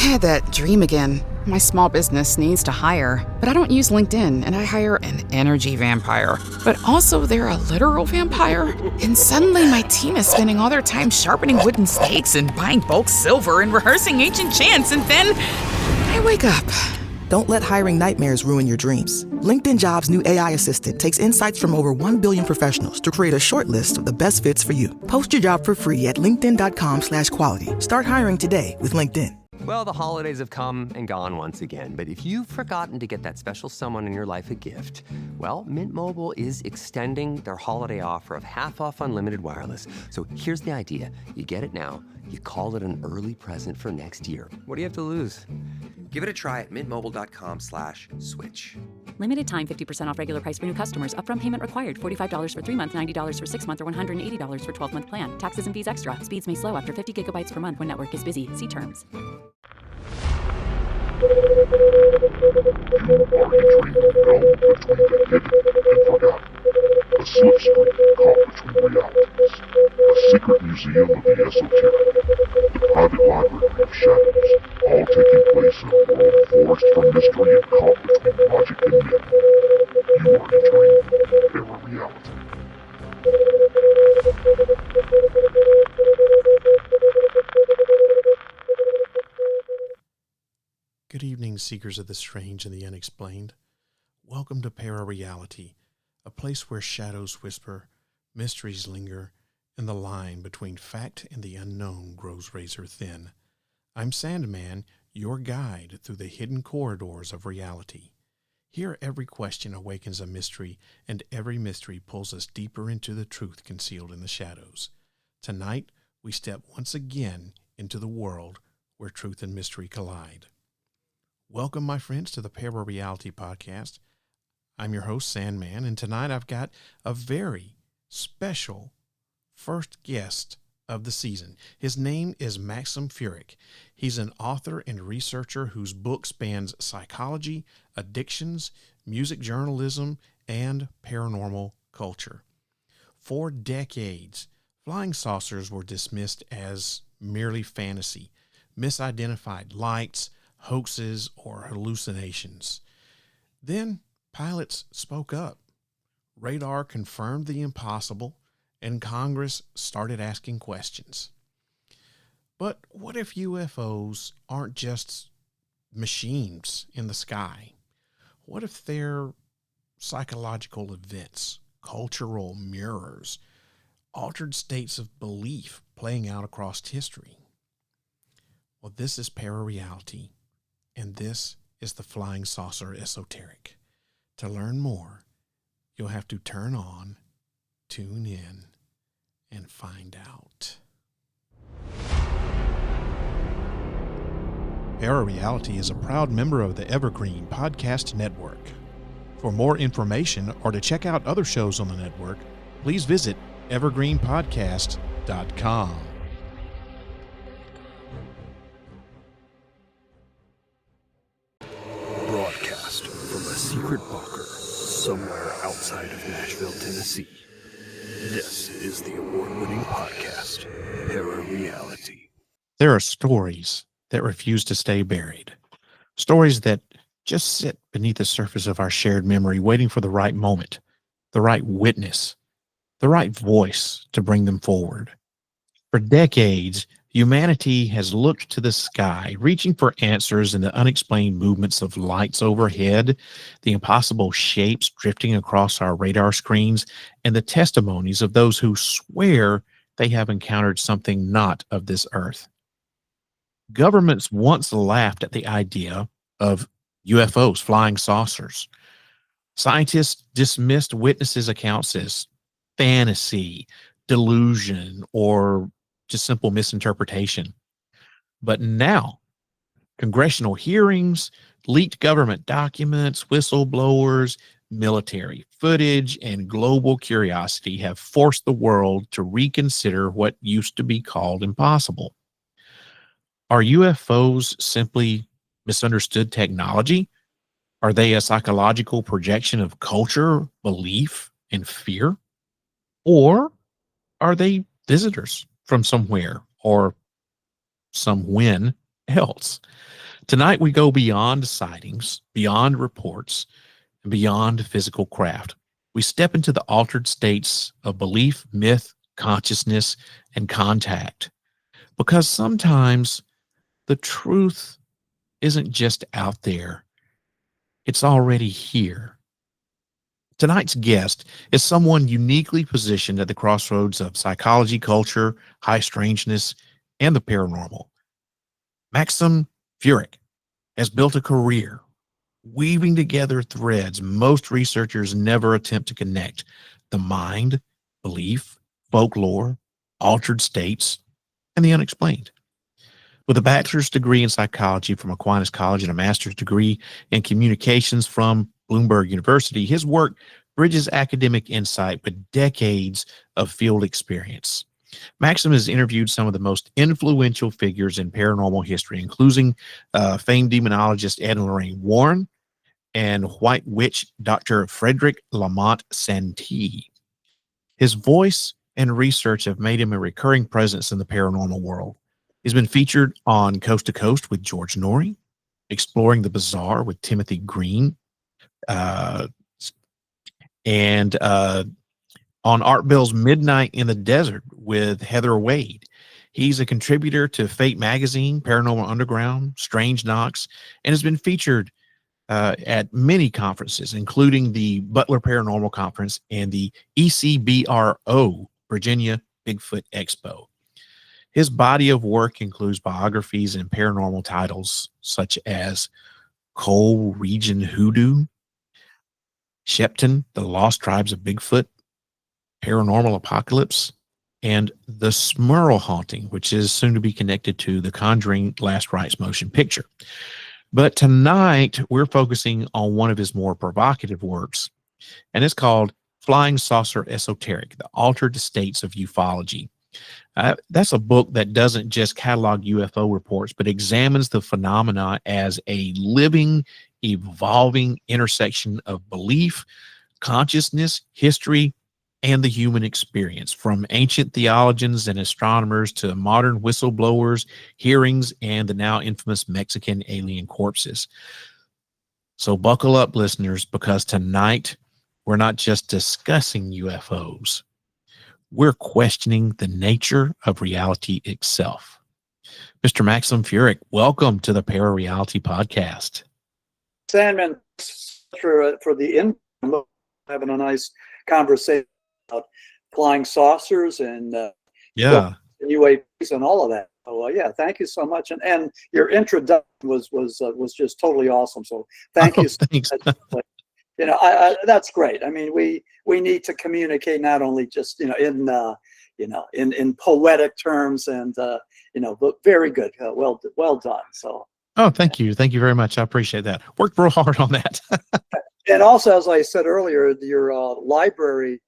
had that dream again. My small business needs to hire, but I don't use LinkedIn, and I hire an energy vampire. But also, they're a literal vampire. And suddenly, my team is spending all their time sharpening wooden stakes and buying bulk silver and rehearsing ancient chants, and then I wake up. Don't let hiring nightmares ruin your dreams. LinkedIn Jobs' new AI assistant takes insights from over 1 billion professionals to create a short list of the best fits for you. Post your job for free at linkedin.com/quality. Start hiring today with LinkedIn. Well, the holidays have come and gone once again, but if you've forgotten to get that special someone in your life a gift, well, Mint Mobile is extending their holiday offer of half off unlimited wireless. So here's the idea. You get it now, you call it an early present for next year. What do you have to lose? Give it a try at mintmobile.com/switch. Limited time 50% off regular price for new customers. Upfront payment required. $45 for 3 months, $90 for 6 months, or $180 for 12-month plan. Taxes and fees extra. Speeds may slow after 50 gigabytes per month when network is busy. See terms. You are entering the realm between the hidden and forgotten, a slipstream caught between realities, a secret museum of the esoteric, the private library of shadows, all taking place in a world forged from mystery and caught between logic and myth. You are entering ParaReality. Good evening, seekers of the strange and the unexplained. Welcome to ParaReality, a place where shadows whisper, mysteries linger, and the line between fact and the unknown grows razor thin. I'm Sandman, your guide through the hidden corridors of reality. Here every question awakens a mystery, and every mystery pulls us deeper into the truth concealed in the shadows. Tonight, we step once again into the world where truth and mystery collide. Welcome, my friends, to the ParaReality podcast. I'm your host, Sandman, and tonight I've got a very special first guest of the season. His name is Maxim Furek. He's an author and researcher whose book spans psychology, addictions, music journalism, and paranormal culture. For decades, flying saucers were dismissed as merely fantasy, misidentified lights, hoaxes, or hallucinations. Then pilots spoke up. Radar confirmed the impossible, and Congress started asking questions. But what if UFOs aren't just machines in the sky? What if they're psychological events, cultural mirrors, altered states of belief playing out across history? Well, this is ParaReality, and this is the Flying Saucer Esoteric. To learn more, you'll have to turn on, tune in, and find out. ParaReality is a proud member of the Evergreen Podcast Network. For more information or to check out other shows on the network, please visit evergreenpodcast.com. Broadcast from a secret bunker somewhere outside of Nashville, Tennessee. This is the award-winning podcast, ParaReality. There are stories that refuse to stay buried. Stories that just sit beneath the surface of our shared memory, waiting for the right moment, the right witness, the right voice to bring them forward. For decades, humanity has looked to the sky, reaching for answers in the unexplained movements of lights overhead, the impossible shapes drifting across our radar screens, and the testimonies of those who swear they have encountered something not of this earth. Governments once laughed at the idea of UFOs, flying saucers. Scientists dismissed witnesses' accounts as fantasy, delusion, or just simple misinterpretation. But now, congressional hearings, leaked government documents, whistleblowers, military footage, and global curiosity have forced the world to reconsider what used to be called impossible. Are UFOs simply misunderstood technology? Are they a psychological projection of culture, belief, and fear? Or are they visitors from somewhere or some when else. Tonight, we go beyond sightings, beyond reports, and beyond physical craft. We step into the altered states of belief, myth, consciousness, and contact. Because sometimes the truth isn't just out there, it's already here. Tonight's guest is someone uniquely positioned at the crossroads of psychology, culture, high strangeness, and the paranormal. Maxim Furek has built a career weaving together threads most researchers never attempt to connect: the mind, belief, folklore, altered states, and the unexplained. With a bachelor's degree in psychology from Aquinas College and a master's degree in communications from Bloomberg University, his work bridges academic insight with decades of field experience. Maxim has interviewed some of the most influential figures in paranormal history, including famed demonologist Ed and Lorraine Warren and White Witch Dr. Frederick Lamont Santee. His voice and research have made him a recurring presence in the paranormal world. He's been featured on Coast to Coast with George Norrie, Exploring the Bizarre with Timothy Green, and on Art Bell's Midnight in the Desert with Heather Wade. He's a contributor to Fate Magazine, Paranormal Underground, Strange Knocks, and has been featured at many conferences, including the Butler Paranormal Conference and the ECBRO Virginia Bigfoot Expo. His body of work includes biographies and paranormal titles such as Coal Region Hoodoo, Shepton, The Lost Tribes of Bigfoot, Paranormal Apocalypse, and The Smurl Haunting, which is soon to be connected to The Conjuring Last Rites motion picture. But tonight, we're focusing on one of his more provocative works, and it's called Flying Saucer Esoteric, The Altered States of Ufology. That's a book that doesn't just catalog UFO reports, but examines the phenomena as a living, evolving intersection of belief, consciousness, history, and the human experience, from ancient theologians and astronomers to modern whistleblowers, hearings, and the now infamous Mexican alien corpses. So buckle up, listeners, because tonight we're not just discussing UFOs. We're questioning the nature of reality itself. Mr. Maxim Furek, welcome to the ParaReality podcast. Sandman, for the info, having a nice conversation about flying saucers and UAPs and all of that. So yeah, thank you so much. And your introduction was just totally awesome. So thank you so much. You know, I that's great. I mean, we need to communicate not only just in poetic terms and but very good, well done. So. Oh, thank you very much. I appreciate that. Worked real hard on that. And also, as I said earlier, your library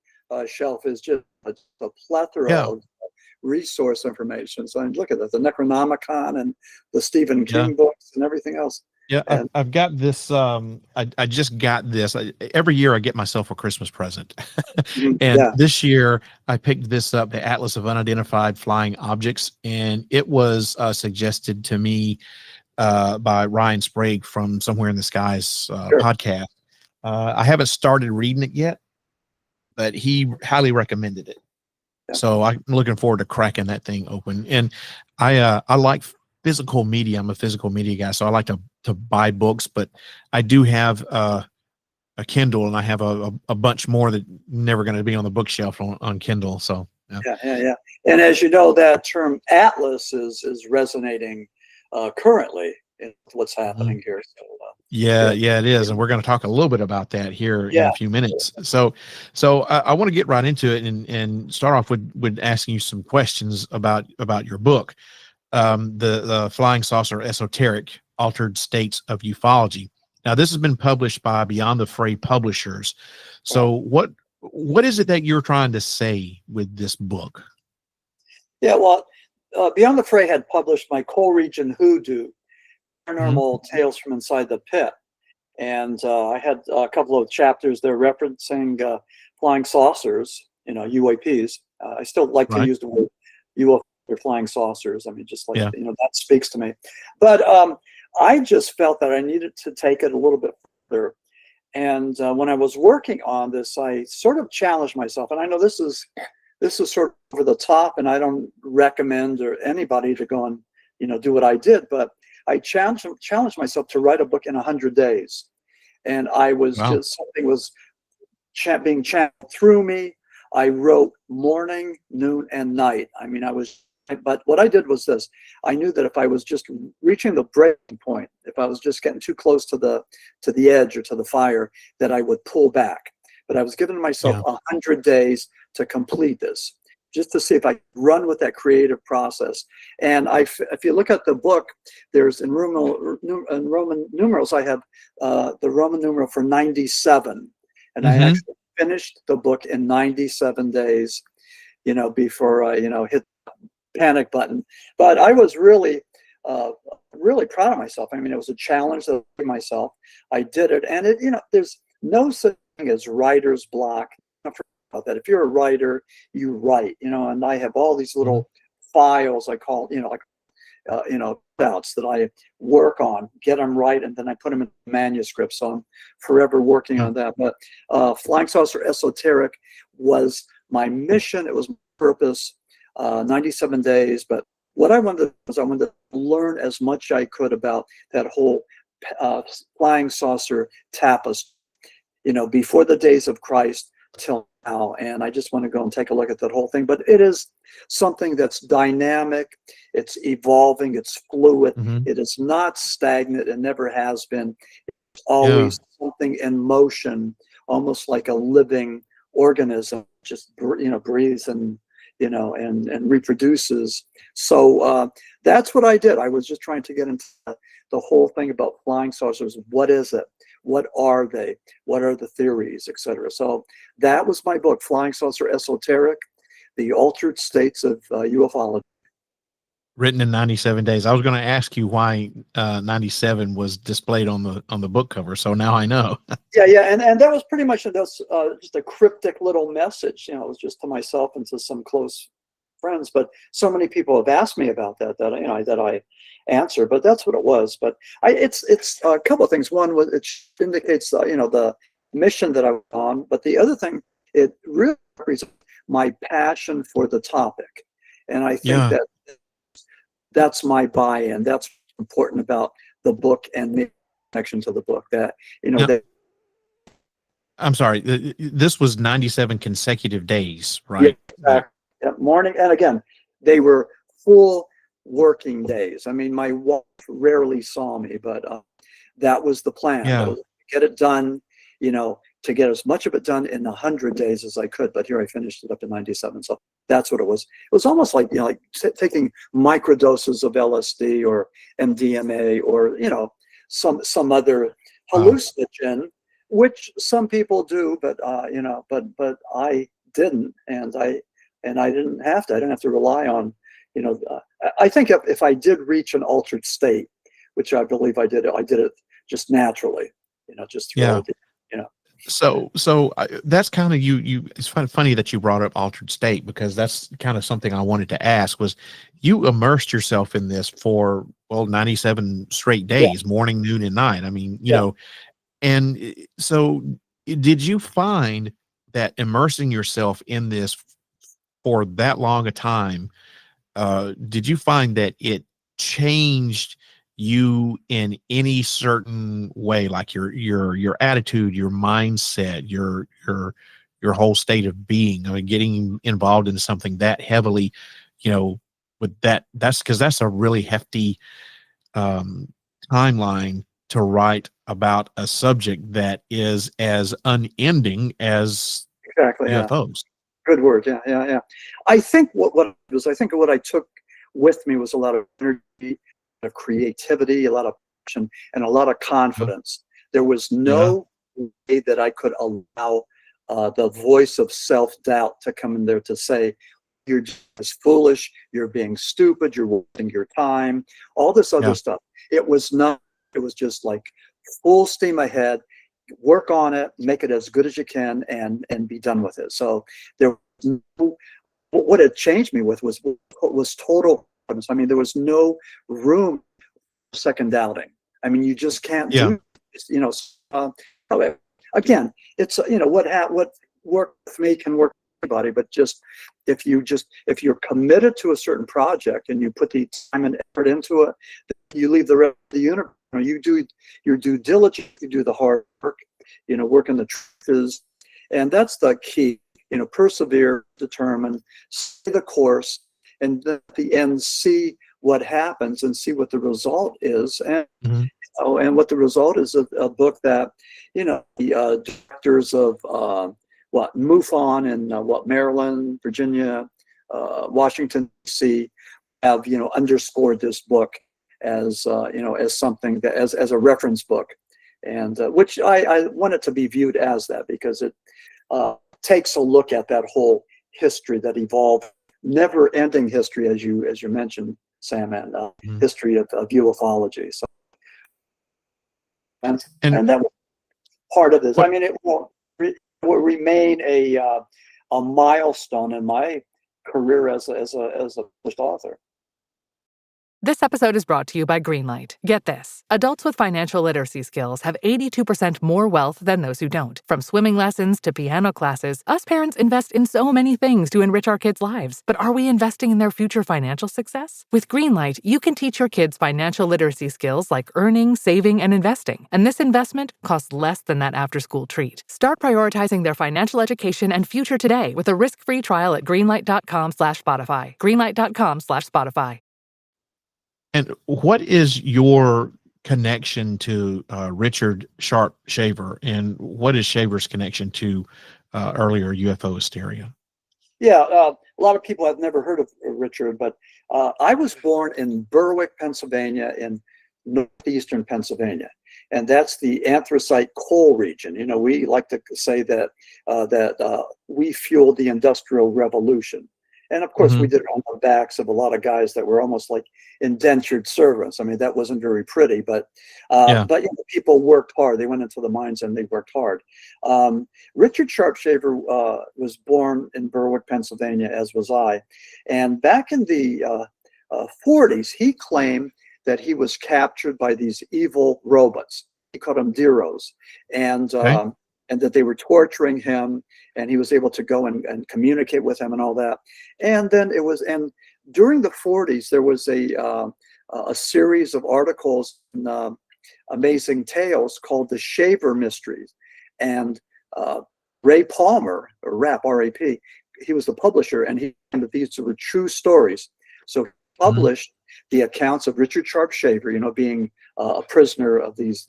shelf is just a plethora of resource information. So look at that, the Necronomicon and the Stephen King books and everything else. Yeah, I've got this. I just got this. Every year I get myself a Christmas present. And this year I picked this up, the Atlas of Unidentified Flying Objects. And it was suggested to me by Ryan Sprague from Somewhere in the Skies podcast. I haven't started reading it yet, but he highly recommended it. Yeah. So I'm looking forward to cracking that thing open. And I like physical media. I'm a physical media guy, so I like to buy books, but I do have a Kindle, and I have a bunch more that never going to be on the bookshelf on Kindle. So yeah. And as you know, that term Atlas is resonating currently in what's happening here. So, it is, and we're going to talk a little bit about that here in a few minutes. So I want to get right into it and start off with asking you some questions about your book, the Flying Saucer Esoteric, Altered States of Ufology. Now, this has been published by Beyond the Fray Publishers. So what is it that you're trying to say with this book? Yeah, well, Beyond the Fray had published my Coal Region Hoodoo, Paranormal Tales from Inside the Pit. And I had a couple of chapters there referencing flying saucers, UAPs. I still like to use the word UFO they're flying saucers. I mean, just like, that speaks to me. But I just felt that I needed to take it a little bit further. And when I was working on this, I sort of challenged myself. And I know this is sort of over the top, and I don't recommend anybody to go and, do what I did. But I challenged myself to write a book in 100 days. And I was just, something was being channeled through me. I wrote morning, noon, and night. I mean, but what I did was this. I knew that if I was just reaching the breaking point, if I was just getting too close to the edge or to the fire, that I would pull back. But I was giving myself 100 days to complete this, just to see if I could run with that creative process. And if you look at the book, there's in Roman numerals, I have the Roman numeral for 97. And I actually finished the book in 97 days, before I, hit the panic button. But I was really proud of myself. I mean, it was a challenge to myself. I did it. And there's no such thing as writer's block. About that. If you're a writer, you write, and I have all these little files I call, bouts that I work on, get them right, and then I put them in manuscripts. So I'm forever working on that. But Flying Saucer Esoteric was my mission. It was my purpose, 97 days. But what I wanted to learn as much as I could about that whole flying saucer tapestry, before the days of Christ till now. And I just want to go and take a look at that whole thing. But it is something that's dynamic, it's evolving, it's fluid, it is not stagnant, it never has been. It's always something in motion, almost like a living organism, just breathes and and reproduces. So that's what I did. I was just trying to get into the whole thing about flying saucers. What is it? What are they? What are the theories, etc.? So that was my book, Flying Saucer Esoteric, The Altered States of Ufology. Written in 97 days. I was going to ask you why 97 was displayed on the book cover. So now I know. Yeah. And that was pretty much just a cryptic little message. It was just to myself and to some close friends. But so many people have asked me about that I answer. But that's what it was. But it's a couple of things. One was it indicates the mission that I was on. But the other thing, it really represents my passion for the topic. And I think that's my buy-in. That's important about the book and the connection to the book. That I'm sorry. This was 97 consecutive days, right? Yeah, exactly. Morning, and again, they were full working days. I mean, my wife rarely saw me, but that was the plan. To get it done, to get as much of it done in 100 days as I could. But here I finished it up to 97. So that's what it was. It was almost like, like taking microdoses of LSD or MDMA or, some other hallucinogen, which some people do, but, but I didn't. And I didn't have to. I didn't have to rely on, I think if I did reach an altered state, which I believe I did it just naturally, just through So that's kind of you. It's funny that you brought up altered state, because that's kind of something I wanted to ask. Was you immersed yourself in this for 97 straight days, morning, noon, and night? I mean, and so did you find that immersing yourself in this for that long a time, did you find that it changed you in any certain way, like your attitude, your mindset, your whole state of being? I mean, getting involved in something that heavily, with that's because that's a really hefty timeline to write about a subject that is as unending as UFOs. Good word. Yeah. I think what I took with me was a lot of energy, of creativity, a lot of passion, and a lot of confidence. There was no way that I could allow the voice of self-doubt to come in there to say, you're just foolish, you're being stupid, you're wasting your time, all this other stuff. It was not. It was just like full steam ahead, work on it, make it as good as you can, and be done with it. So there was no what it changed me with was total. I mean, there was no room for second doubting. I mean, you just can't do, again, it's, what worked with me can work with everybody, but if you're committed to a certain project and you put the time and effort into it, you leave the rest of the universe. You do your due diligence, you do the hard work, work in the trenches, and that's the key. Persevere, determine, stay the course, and then at the end see what happens and see what the result is. And and what the result is, a book that the directors of MUFON and Maryland, Virginia, Washington D.C. have underscored this book as as something that as a reference book, and which I want it to be viewed as that, because it takes a look at that whole history that evolved, never-ending history, as you mentioned, Sandman, history of ufology. So, and that was part of this. I mean, it will remain a milestone in my career as a published author. This episode is brought to you by Greenlight. Get this. Adults with financial literacy skills have 82% more wealth than those who don't. From swimming lessons to piano classes, us parents invest in so many things to enrich our kids' lives. But are we investing in their future financial success? With Greenlight, you can teach your kids financial literacy skills like earning, saving, and investing. And this investment costs less than that after-school treat. Start prioritizing their financial education and future today with a risk-free trial at greenlight.com/Spotify. Greenlight.com/Spotify. And what is your connection to Richard Sharp Shaver, and what is Shaver's connection to earlier UFO hysteria? Yeah, a lot of people have never heard of Richard, but I was born in Berwick, Pennsylvania, in northeastern Pennsylvania, and that's the anthracite coal region. We like to say that we fueled the Industrial Revolution. And of course, we did it on the backs of a lot of guys that were almost like indentured servants. I mean, that wasn't very pretty, but people worked hard. They went into the mines and they worked hard. Richard Sharp Shaver was born in Berwick, Pennsylvania, as was I. And back in the 40s, he claimed that he was captured by these evil robots. He called them Deros. And that they were torturing him, and he was able to go and communicate with them and all that. And then during the 40s, there was a series of articles in Amazing Tales called The Shaver Mysteries. And Ray Palmer, or RAP, R-A-P, he was the publisher, and he claimed that these were true stories. So he published the accounts of Richard Sharp Shaver, being a prisoner of these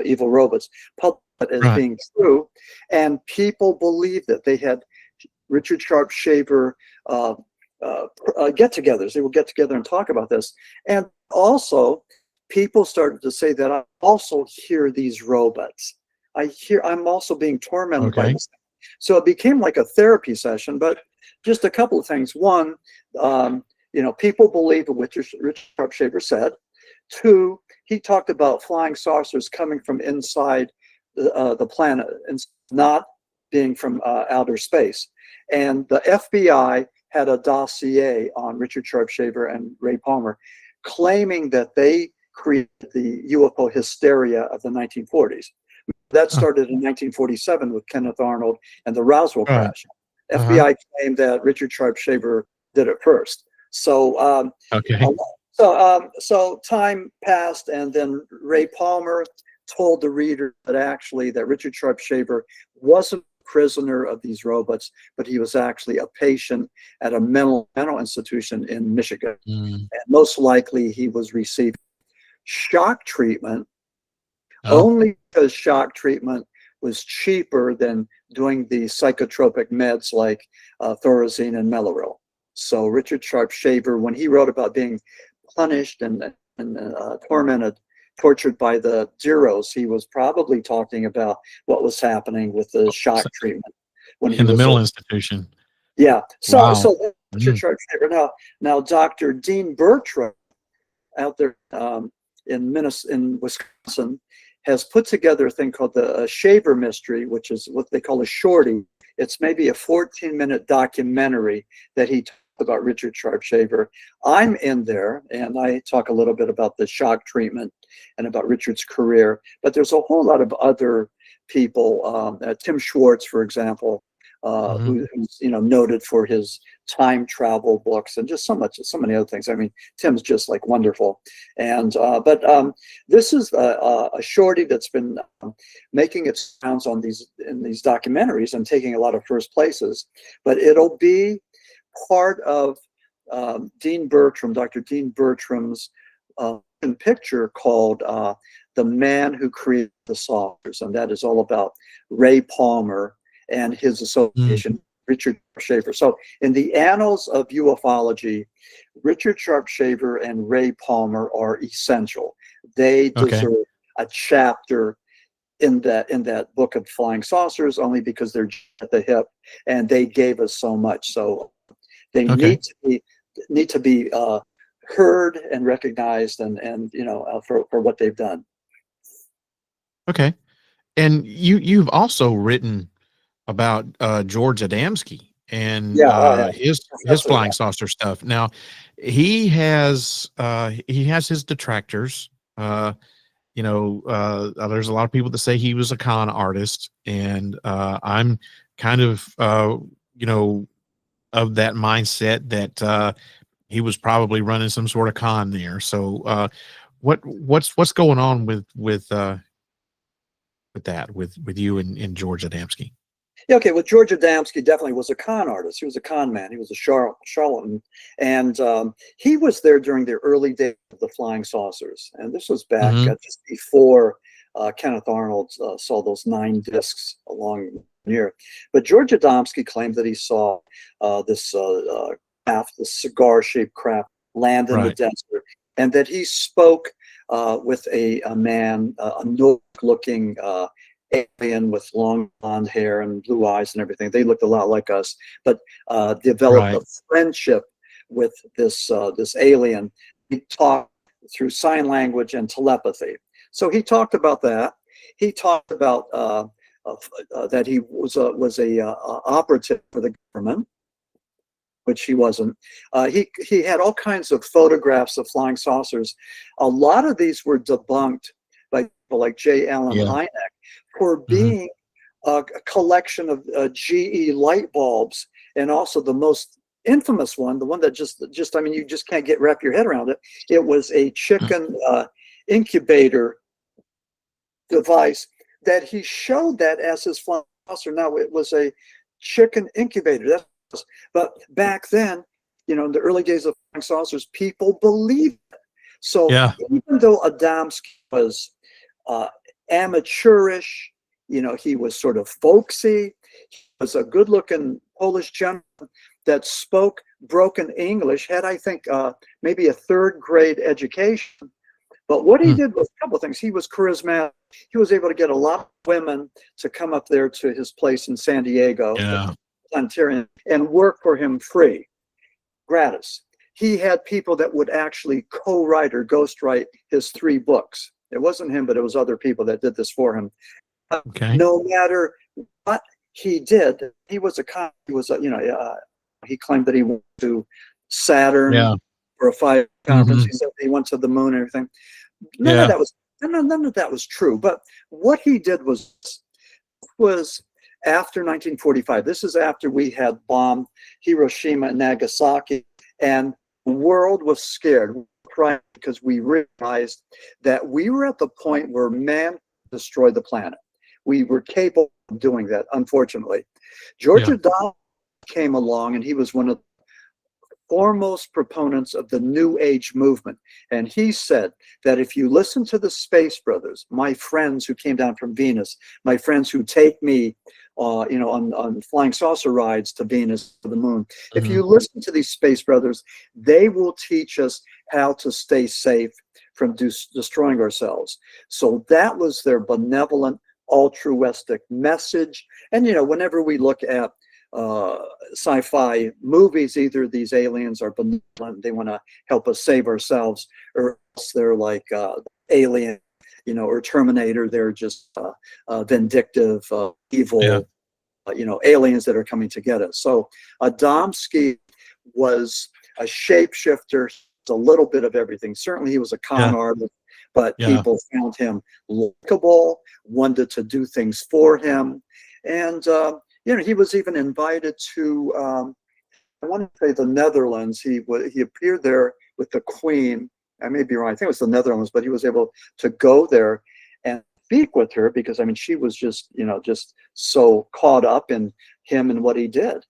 evil robots, published as being true, and people believed that they had Richard Sharp Shaver get-togethers. They would get together and talk about this, and also people started to say that I also hear these robots. I'm also being tormented by this. So it became like a therapy session. But just a couple of things. One, people believe what Richard Sharp Shaver said. Two, he talked about flying saucers coming from inside the planet and not being from outer space. And the FBI had a dossier on Richard Sharp Shaver and Ray Palmer, claiming that they created the UFO hysteria of the 1940s. That started in 1947 with Kenneth Arnold and the Roswell crash. FBI claimed that Richard Sharp Shaver did it first. So so time passed, and then Ray Palmer told the reader that Richard Sharp Shaver wasn't a prisoner of these robots, but he was actually a patient at a mental institution in Michigan. And most likely he was receiving shock treatment only because shock treatment was cheaper than doing the psychotropic meds like Thorazine and Mellaril. So Richard Sharp Shaver, when he wrote about being punished and tortured by the Zeros, he was probably talking about what was happening with the shock treatment when he in the was mental institution. Yeah. So Richard Sharp Shaver. Now Dr. Dean Bertram out there in Wisconsin has put together a thing called the Shaver Mystery, which is what they call a shorty. It's maybe a 14-minute documentary that he talked about Richard Sharpshaver. I'm in there, and I talk a little bit about the shock treatment and about Richard's career. But there's a whole lot of other people. Tim Schwartz, for example, who's noted for his time travel books and just so many other things. I mean, Tim's just like wonderful. And but this is a shorty that's been making its rounds in these documentaries and taking a lot of first places. But it'll be part of Dr. Dean Bertram's picture called The Man Who Created the Saucers, and that is all about Ray Palmer and his association, Richard Sharpshaver. So in the annals of ufology, Richard Sharpshaver and Ray Palmer are essential. They deserve a chapter in that book of Flying Saucers, only because they're at the hip and they gave us so much. So they need to be heard and recognized, and for what they've done. Okay, and you've also written about George Adamski and his flying saucer stuff. Now, he has his detractors. There's a lot of people that say he was a con artist, and I'm kind of of that mindset that he was probably running some sort of con there. So what's going on with you and George Adamski? Yeah, okay. Well, George Adamski definitely was a con artist. He was a con man. He was a charlatan, and he was there during the early days of the Flying Saucers. And this was back just before Kenneth Arnold saw those 9 discs along near. But George Adamski claimed that he saw this craft, the cigar-shaped craft, land in the desert, and that he spoke with a man, a Nordic-looking alien with long blonde hair and blue eyes and everything. They looked a lot like us, but developed a friendship with this alien. He talked through sign language and telepathy. So he talked about that. He talked about that he was a operative for the government, which he wasn't. He had all kinds of photographs of flying saucers. A lot of these were debunked by people like J. Allen Hynek for being a collection of GE light bulbs, and also the most infamous one, the one that just I mean, you just can't wrap your head around it. It was a chicken incubator device that he showed that as his flying saucer. Now, it was a chicken incubator. But back then, in the early days of flying saucers, people believed it. So even though Adamski was amateurish, he was sort of folksy, he was a good-looking Polish gentleman that spoke broken English, had, I think, maybe a 3rd grade education. But what he did was a couple of things. He was charismatic. He was able to get a lot of women to come up there to his place in San Diego, Ontario, and work for him free, gratis. He had people that would actually co-write or ghostwrite his 3 books. It wasn't him, but it was other people that did this for him. No matter what he did, he was he claimed that he went to Saturn for a 5 conference. He said he went to the moon and everything. None of that was true. But what he did was after 1945. This is after we had bombed Hiroshima and Nagasaki, and the world was scared. We were crying because we realized that we were at the point where man destroyed the planet. We were capable of doing that, unfortunately. George Adamski came along, and he was one of the foremost proponents of the New Age movement. And he said that if you listen to the Space Brothers, my friends who came down from Venus, my friends who take me on flying saucer rides to Venus, to the moon, if you listen to these Space Brothers, they will teach us how to stay safe from destroying ourselves. So that was their benevolent, altruistic message. And whenever we look at sci-fi movies, either these aliens are benevolent, they want to help us save ourselves, or else they're like Alien, or Terminator, they're just vindictive, evil, aliens that are coming to get us. So Adamski was a shapeshifter, a little bit of everything. Certainly he was a con artist, but people found him likable, wanted to do things for him. And, he was even invited to, I want to say the Netherlands. He appeared there with the Queen. I may be wrong. I think it was the Netherlands, but he was able to go there and speak with her because, she was just so caught up in him and what he did.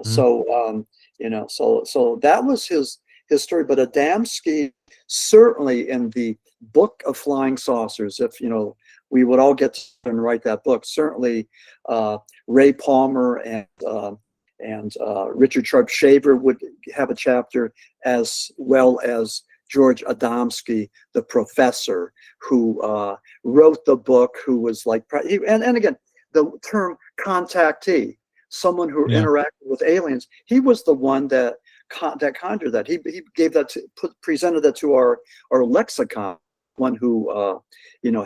So that was his story. But Adamski, certainly in the book of Flying Saucers, if, we would all get to and write that book, certainly Ray Palmer and Richard Sharp Shaver would have a chapter, as well as George Adamski, the professor who wrote the book, who was like, and again, the term contactee, someone who interacted with aliens, he was the one that conjured that. He gave that presented that to our lexicon, one who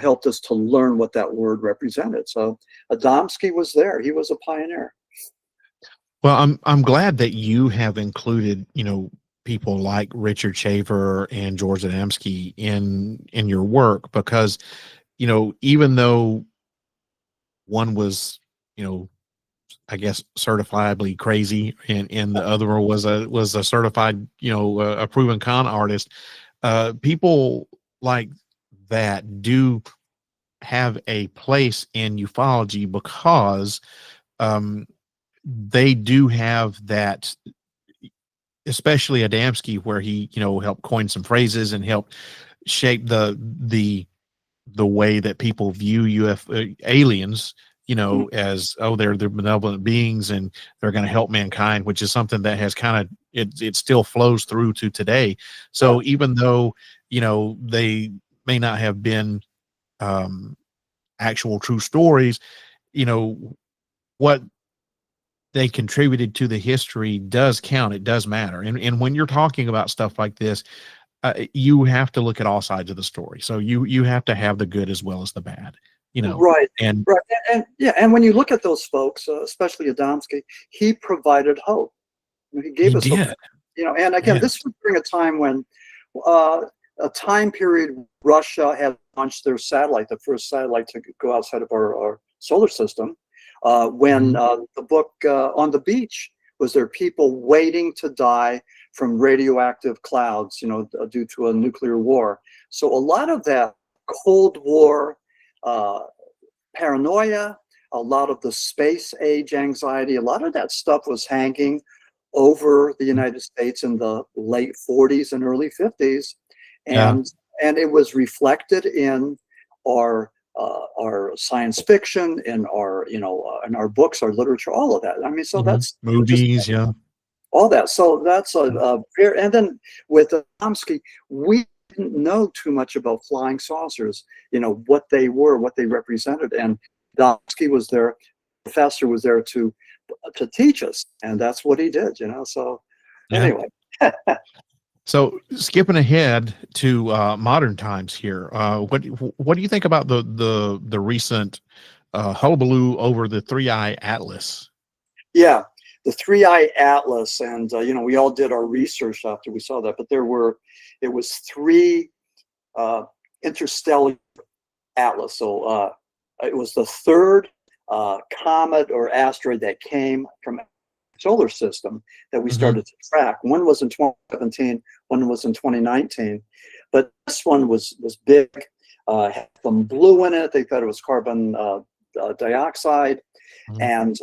helped us to learn what that word represented. So Adamski was there. He was a pioneer. Well, I'm glad that you have included, people like Richard Shaver and George Adamski in your work, because, even though one was, I guess certifiably crazy, and the other was a certified, a proven con artist, people like that do have a place in ufology because they do have that, especially Adamski, where he, helped coin some phrases and helped shape the way that people view aliens, as, they're benevolent beings and they're going to help mankind, which is something that has kind of, it still flows through to today. So even though, they may not have been actual true stories, what they contributed to the history does count. It does matter. And when you're talking about stuff like this, you have to look at all sides of the story. So you have to have the good as well as the bad, Right. And when you look at those folks, especially Adamski, he provided hope. He gave us hope. And again, this was during a time when a time period Russia had launched their satellite, the first satellite to go outside of our solar system. When the book On the Beach, was there people waiting to die from radioactive clouds, due to a nuclear war. So a lot of that Cold War paranoia, a lot of the space age anxiety, a lot of that stuff was hanging over the United States in the late 40s and early 50s. And it was reflected in our science fiction, in our books, our literature, all of that. So that's movies, all that. So that's and then with Adamski, we didn't know too much about flying saucers, what they were, what they represented, and Adamski was there, professor was there to teach us, and that's what he did. So anyway. So skipping ahead to modern times here, what do you think about the recent hullabaloo over the 3-Eye Atlas? Yeah, the 3-Eye Atlas, and we all did our research after we saw that, but it was 3 interstellar atlas. So it was the 3rd comet or asteroid that came from solar system that we started to track. One was in 2017, one was in 2019, but this one was big, had some blue in it. They thought it was carbon dioxide. And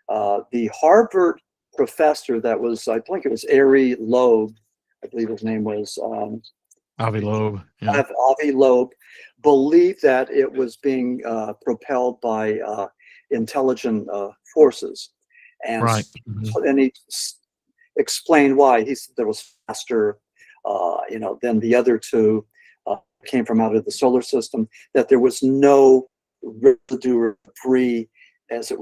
the Harvard professor that was, I think it was Avi Loeb, I believe his name was Avi Loeb. Avi Loeb believed that it was being propelled by intelligent forces. And, and he explained why. He said there was faster, than the other 2 came from out of the solar system, that there was no residue or debris as it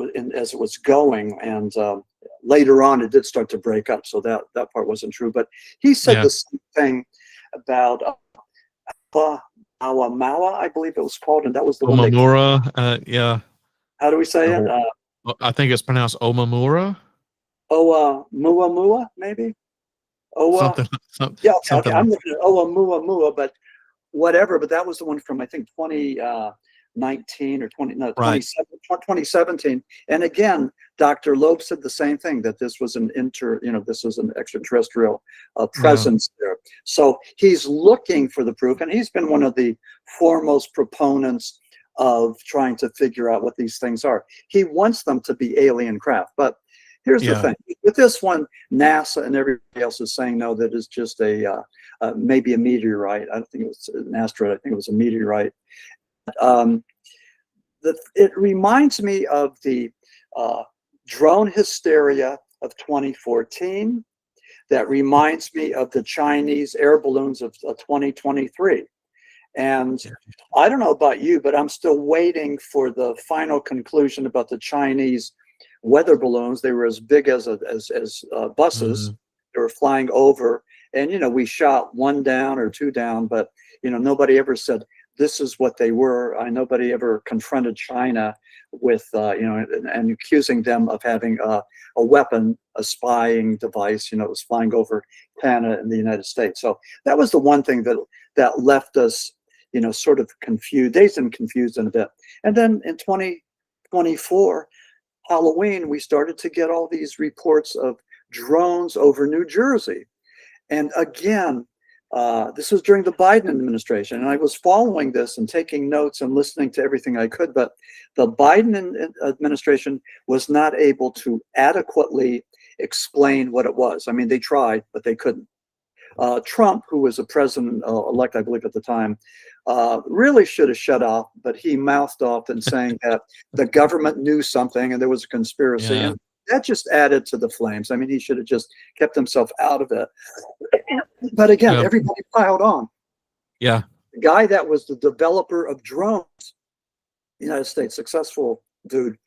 was going. And later on, it did start to break up. So that part wasn't true. But he said the same thing about Mawa, I believe it was called. And that was the one. Oumuamua, How do we say it? I think it's pronounced Omamura. Oumuamua, maybe. Something. Yeah, okay, Something. I'm looking at Oumuamua, but whatever. But that was the one from, I think, 2019 or 2017. And again, Dr. Loeb said the same thing, that this was an extraterrestrial presence there. So he's looking for the proof, and he's been one of the foremost proponents of trying to figure out what these things are. He wants them to be alien craft. But here's the thing. With this one, NASA and everybody else is saying, no, that is just maybe a meteorite. I don't think it was an asteroid. I think it was a meteorite. It reminds me of the drone hysteria of 2014. That reminds me of the Chinese air balloons of 2023. And I don't know about you, but I'm still waiting for the final conclusion about the Chinese weather balloons. They were as big as buses. They were flying over, and we shot one down or two down, but nobody ever said this is what they were. Nobody ever confronted China with and accusing them of having a weapon, a spying device. It was flying over Canada and the United States. So that was the one thing that left us sort of confused, dazed and confused in a bit. And then in 2024 Halloween, we started to get all these reports of drones over New Jersey. And again, this was during the Biden administration, and I was following this and taking notes and listening to everything I could, but the Biden administration was not able to adequately explain what it was. I mean, they tried, but they couldn't. Trump, who was a president-elect, I believe at the time, really should have shut off, but he mouthed off and saying that the government knew something and there was a conspiracy. And that just added to the flames. I mean, he should have just kept himself out of it. But again, everybody piled on. Yeah. The guy that was the developer of drones, United States, successful dude,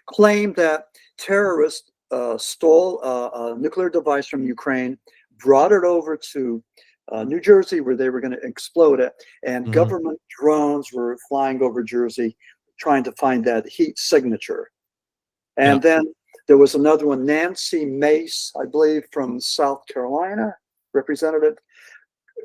claimed that terrorists stole a nuclear device from Ukraine, brought it over to New Jersey, where they were going to explode it, and government drones were flying over Jersey trying to find that heat signature. And then there was another one, Nancy Mace, I believe, from South Carolina, representative,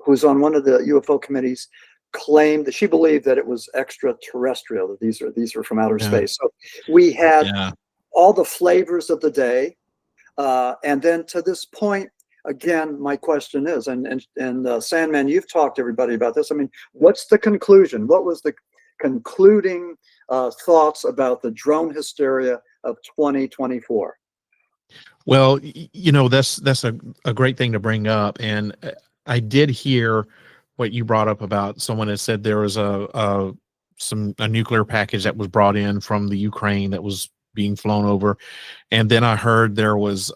who's on one of the UFO committees, claimed that she believed that it was extraterrestrial, that these are from outer space. So we had all the flavors of the day, and then to this point, again, my question is, and Sandman, you've talked to everybody about this. I mean, what's the conclusion? What was the concluding thoughts about the drone hysteria of 2024? Well, that's a great thing to bring up, and I did hear what you brought up about someone that said there was a nuclear package that was brought in from the Ukraine that was being flown over, and then I heard there was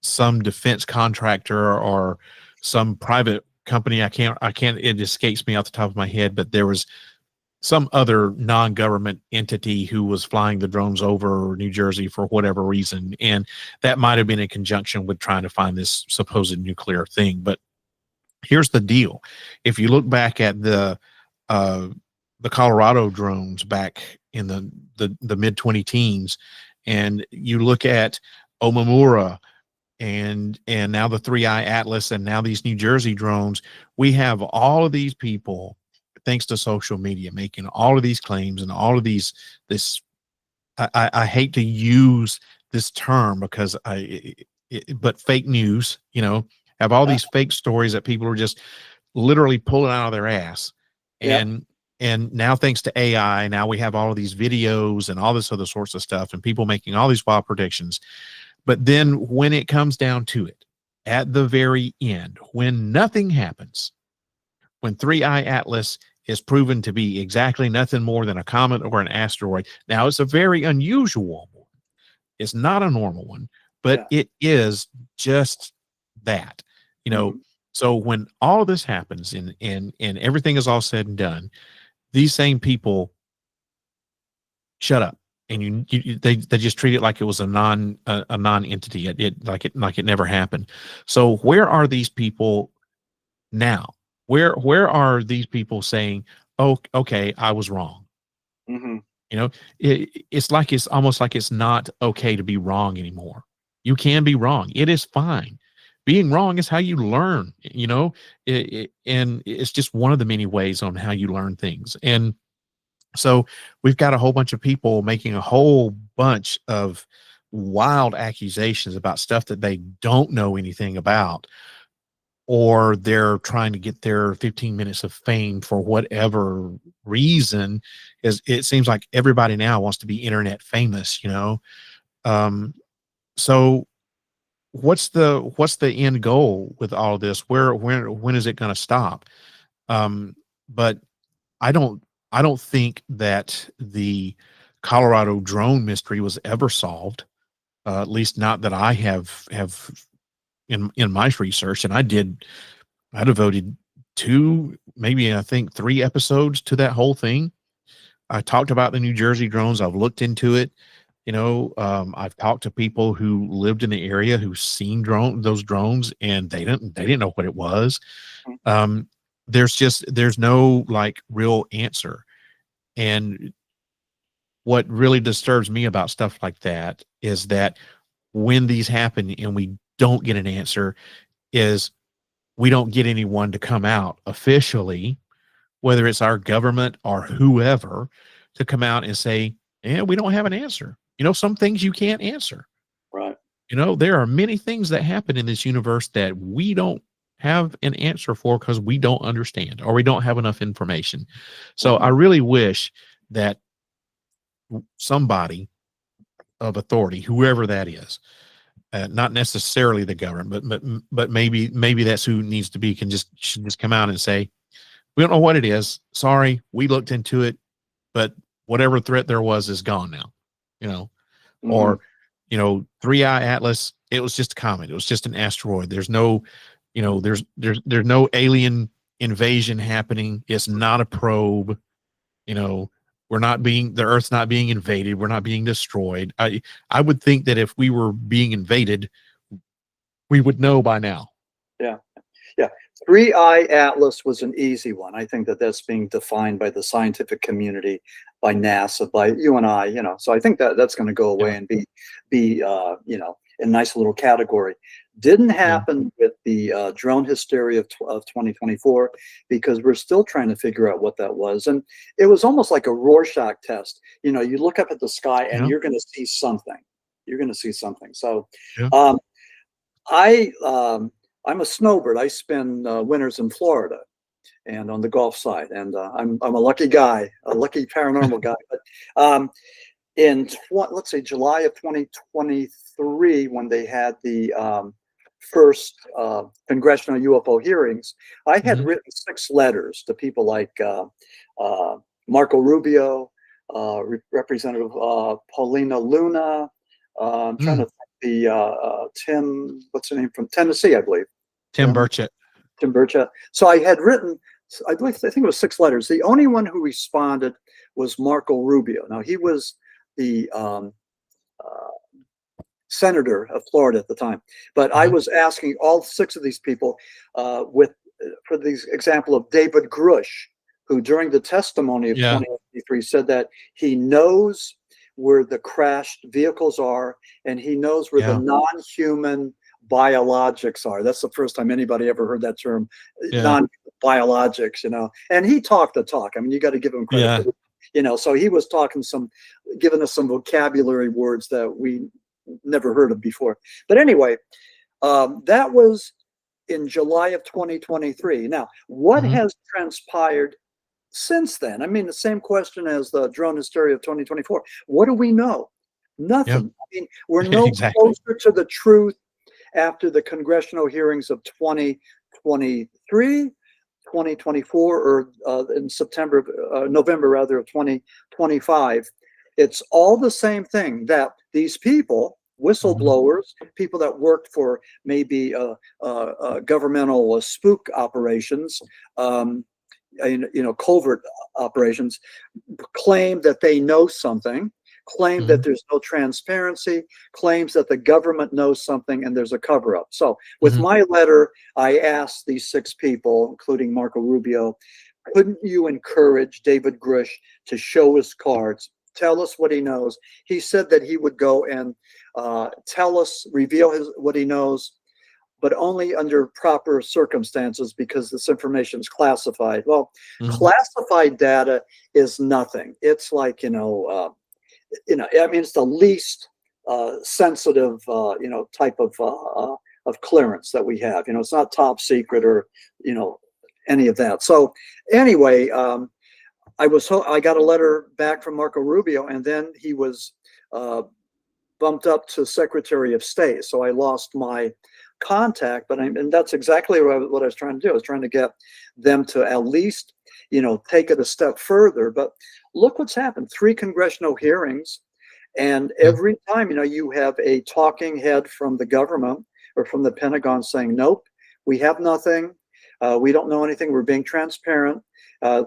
some defense contractor or some private company. I can't, it escapes me off the top of my head, but there was some other non-government entity who was flying the drones over New Jersey for whatever reason. And that might've been in conjunction with trying to find this supposed nuclear thing. But here's the deal. If you look back at the Colorado drones back in the mid 2010s, and you look at Omamura, and now the 3i Atlas, and now these New Jersey drones, we have all of these people, thanks to social media, making all of these claims and all of I hate to use this term because but fake news, have all these fake stories that people are just literally pulling out of their ass. And now, thanks to AI, now we have all of these videos and all this other sorts of stuff, and people making all these wild predictions. But then when it comes down to it, at the very end, when nothing happens, when 3i Atlas is proven to be exactly nothing more than a comet or an asteroid, now it's a very unusual one. It's not a normal one, but it is just that, So when all of this happens and everything is all said and done, these same people shut up. And they just treat it like it was a non-entity. Like it never happened. So where are these people now? Where are these people saying, "Oh, okay, I was wrong," You know, it's almost like it's not okay to be wrong anymore. You can be wrong. It is fine. Being wrong is how you learn, you know, and it's just one of the many ways on how you learn things. And so we've got a whole bunch of people making a whole bunch of wild accusations about stuff that they don't know anything about, or they're trying to get their 15 minutes of fame for whatever reason. Is it seems like everybody now wants to be internet famous, you know. So what's the end goal with all of this? When is it going to stop? But I don't think that the Colorado drone mystery was ever solved, at least not that I have in my research. And I devoted 2, maybe I think 3 episodes to that whole thing. I talked about the New Jersey drones. I've looked into it. You know, I've talked to people who lived in the area who've seen those drones, and they didn't know what it was. There's no like real answer. And what really disturbs me about stuff like that is that when these happen and we don't get an answer, is we don't get anyone to come out officially, whether it's our government or whoever, to come out and say, yeah, we don't have an answer. You know, some things you can't answer. Right. You know, there are many things that happen in this universe that we don't have an answer for because we don't understand or we don't have enough information. So I really wish that somebody of authority, whoever that is, not necessarily the government, but maybe that's who needs to be, should just come out and say, we don't know what it is. Sorry, we looked into it, but whatever threat there was is gone now. You know, or, you know, 3i Atlas, it was just a comet. It was just an asteroid. There's no, you know, there's no alien invasion happening. It's not a probe. You know, the Earth's not being invaded. We're not being destroyed. I would think that if we were being invaded, we would know by now. Yeah. Yeah. 3i Atlas was an easy one. I think that that's being defined by the scientific community, by NASA, by you and I, you know. So I think that that's going to go away and be you know, a nice little category. Didn't happen with the drone hysteria of 2024, because we're still trying to figure out what that was. And it was almost like a Rorschach test. You know, you look up at the sky and you're going to see something. You're going to see something. So I'm a snowbird. I spend winters in Florida and on the Gulf side, and I'm a lucky guy, a lucky paranormal guy. But let's say July of 2023, when they had the first Congressional UFO hearings, I had written 6 letters to people like Marco Rubio, Representative Paulina Luna. I'm trying to think the Tim, what's the name, from Tennessee, I believe. Tim Burchett. Tim Burchett. So I had written, I think it was 6 letters. The only one who responded was Marco Rubio. Now, he was the senator of Florida at the time. But I was asking all 6 of these people for the example of David Grush, who during the testimony of 2023 said that he knows where the crashed vehicles are, and he knows where the non-human biologics are. That's the first time anybody ever heard that term, non-biologics, you know. And he talked the talk. I mean, you got to give him credit. You know, so he was giving us some vocabulary words that we never heard of before. But anyway, that was in July of 2023. Now, what has transpired since then? I mean, the same question as the drone hysteria of 2024. What do we know? Nothing. I mean, we're no closer to the truth after the congressional hearings of 2023, 2024, or in November rather, of 2025. It's all the same thing, that these people, whistleblowers, people that worked for maybe governmental spook operations, you know, covert operations, claim that they know something, claim that there's no transparency, claims that the government knows something and there's a cover-up. So with my letter, I asked these 6 people, including Marco Rubio, couldn't you encourage David Grush to show his cards tell us what he knows. He said that he would go and tell us, reveal what he knows, but only under proper circumstances, because this information is classified. Well, classified data is nothing. It's like, I mean, it's the least sensitive, type of clearance that we have. It's not top secret or, any of that. So anyway, I got a letter back from Marco Rubio, and then he was bumped up to Secretary of State. So I lost my contact, and that's exactly what I was trying to do. I was trying to get them to at least, take it a step further. But look what's happened. 3 congressional hearings, and every time, you have a talking head from the government or from the Pentagon saying, nope, we have nothing. We don't know anything. We're being transparent.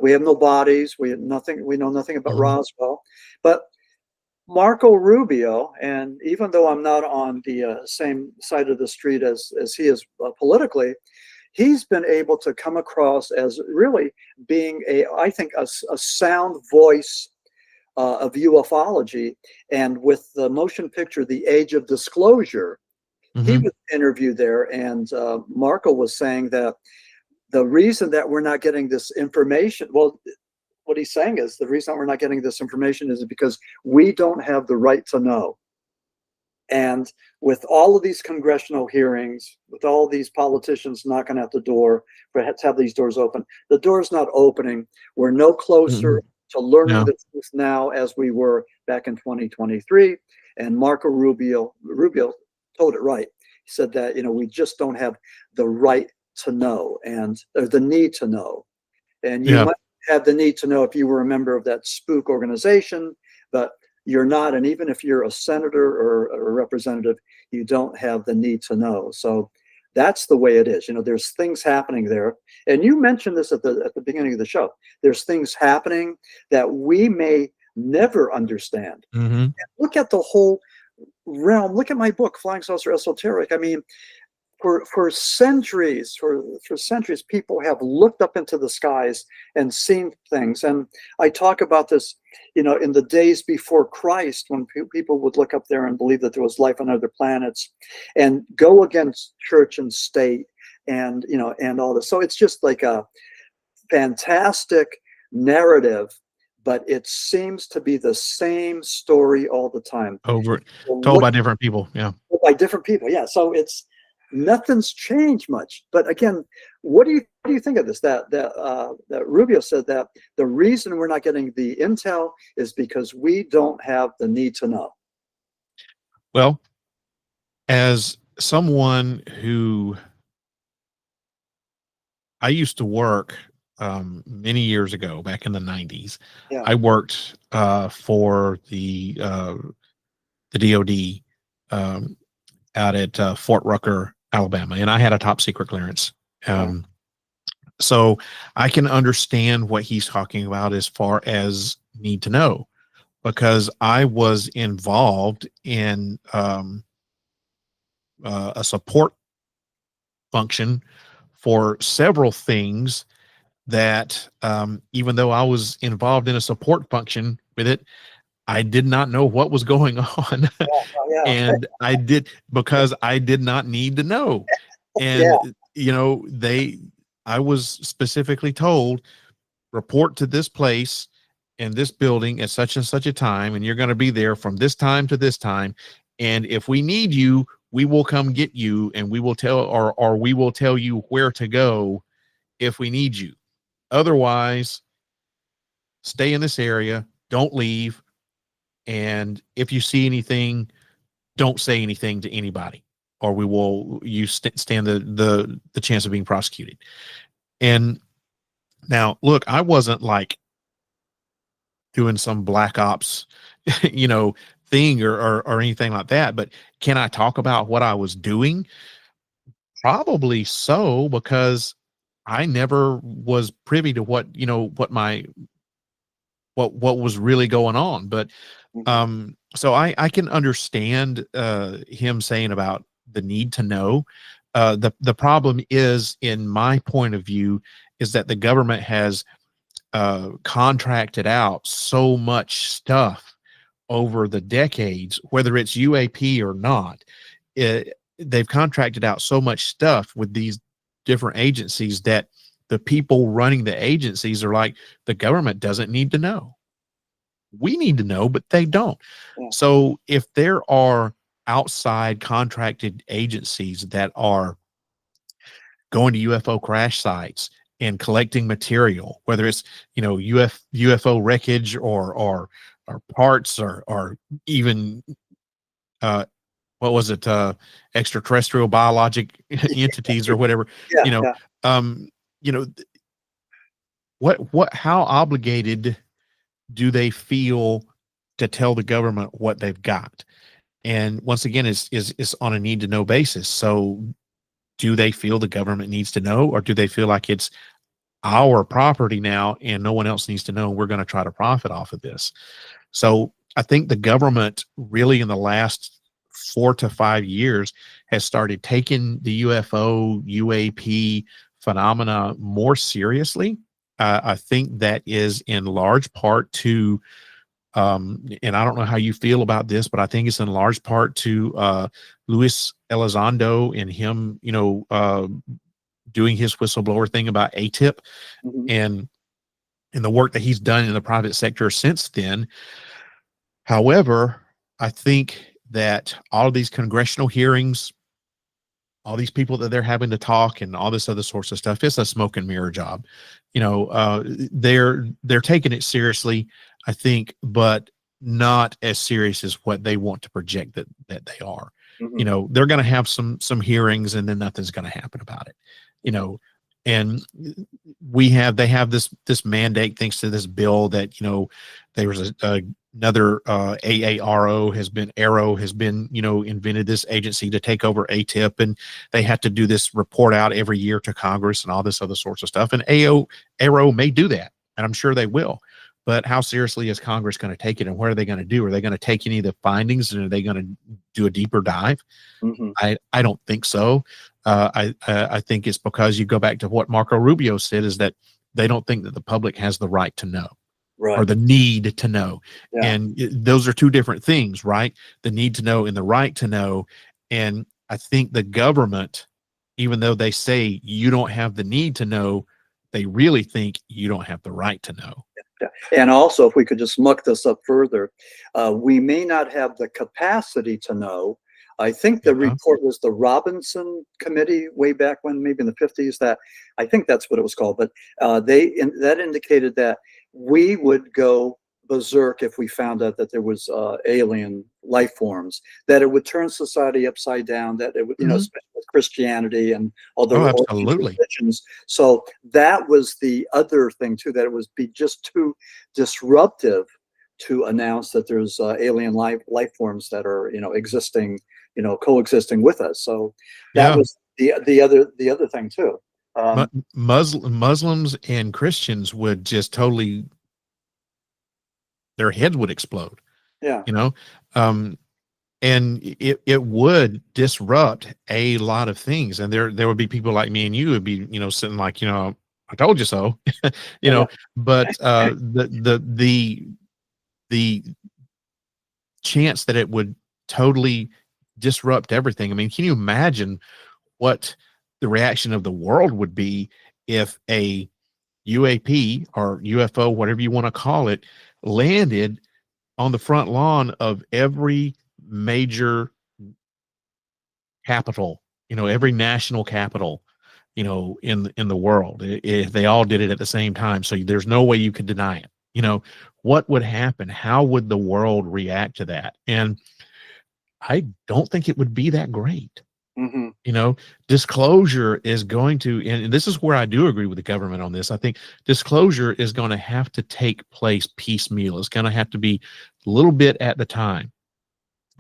We have no bodies. We have nothing. We know nothing about Roswell. But Marco Rubio, and even though I'm not on the same side of the street as he is politically, he's been able to come across as really being I think a sound voice of ufology. And with the motion picture, The Age of Disclosure, he was interviewed there, and Marco was saying that the reason that we're not getting this information, well, what he's saying is the reason we're not getting this information is because we don't have the right to know. And with all of these congressional hearings, with all these politicians knocking at the door to have these doors open, the door's not opening. We're no closer to learning the truth now as we were back in 2023. And Marco Rubio told it right. He said that, we just don't have the right to know, and the need to know. And you might have the need to know if you were a member of that spook organization, but you're not. And even if you're a senator or a representative, you don't have the need to know. So that's the way it is. There's things happening there. And you mentioned this at the beginning of the show. There's things happening that we may never understand. And look at the whole realm. Look at my book, Flying Saucer Esoteric. I mean, for centuries, people have looked up into the skies and seen things. And I talk about this, in the days before Christ, when people would look up there and believe that there was life on other planets, and go against church and state, and and all this. So it's just like a fantastic narrative, but it seems to be the same story all the time. Told by different people. Yeah. By different people. Yeah. So nothing's changed much. But again, what do you think of this? That Rubio said that the reason we're not getting the intel is because we don't have the need to know. Well, as someone who I used to work many years ago, back in the 90s, I worked for the DOD out at Fort Rucker, Alabama, and I had a top secret clearance. So I can understand what he's talking about as far as need to know, because I was involved in a support function for several things that even though I was involved in a support function with it, I did not know what was going on. And because I did not need to know. And, I was specifically told, report to this place in this building at such and such a time, and you're going to be there from this time to this time. And if we need you, we will come get you, and we will we will tell you where to go if we need you. Otherwise, stay in this area, don't leave. And if you see anything, don't say anything to anybody, or you stand the chance of being prosecuted. And now, look, I wasn't like doing some black ops, thing or anything like that. But can I talk about what I was doing? Probably so, because I never was privy to what was really going on. But so I can understand him saying about the need to know. The problem is, in my point of view, is that the government has contracted out so much stuff over the decades, whether it's UAP or not, they've contracted out so much stuff with these different agencies that the people running the agencies are like, the government doesn't need to know. We need to know, but they don't. Yeah. So if there are outside contracted agencies that are going to UFO crash sites and collecting material, whether it's, UFO wreckage or parts or even what was it, extraterrestrial biologic entities or whatever, Yeah. How obligated do they feel to tell the government what they've got? And once again, is on a need to know basis. So do they feel the government needs to know, or do they feel like it's our property now and no one else needs to know? We're going to try to profit off of this. So I think the government really in the last 4 to 5 years has started taking the UFO, UAP phenomena more seriously. I think that is in large part to, and I don't know how you feel about this, but I think it's in large part to Luis Elizondo and him, doing his whistleblower thing about ATIP and the work that he's done in the private sector since then. However, I think that all of these congressional hearings, all these people that they're having to talk and all this other sorts of stuff, it's a smoke and mirror job. They're taking it seriously, I think, but not as serious as what they want to project that they are. They're going to have some hearings and then nothing's going to happen about it, and they have this mandate thanks to this bill that, there was another AARO has been invented this agency to take over ATIP, and they have to do this report out every year to Congress and all this other sorts of stuff. And AARO may do that, and I'm sure they will. But how seriously is Congress going to take it, and what are they going to do? Are they going to take any of the findings, and are they going to do a deeper dive? I don't think so. I think it's because you go back to what Marco Rubio said, is that they don't think that the public has the right to know. Right. Or the need to know. Yeah. And those are two different things, right? The need to know and the right to know. And I think the government, even though they say you don't have the need to know, they really think you don't have the right to know. Yeah. And also, if we could just muck this up further, we may not have the capacity to know. I think the report was the Robinson Committee way back when, maybe in the 50s, that I think that's what it was called. But that indicated that we would go berserk if we found out that there was alien life forms, that it would turn society upside down, that it would, especially with Christianity and other religions. So that was the other thing too, that it would be just too disruptive to announce that there's alien life forms that are, existing, coexisting with us. So that was the other thing too. Muslims and Christians would just totally, their heads would explode. Yeah. And it would disrupt a lot of things. And there would be people like me and you would be, sitting like, I told you so, but the chance that it would totally disrupt everything. I mean, can you imagine what the reaction of the world would be if a UAP or UFO, whatever you want to call it, landed on the front lawn of every major capital, every national capital, in the world, if they all did it at the same time? So there's no way you could deny it. What would happen? How would the world react to that? And I don't think it would be that great. Disclosure is going to, and this is where I do agree with the government on this. I think disclosure is going to have to take place piecemeal. It's going to have to be a little bit at the time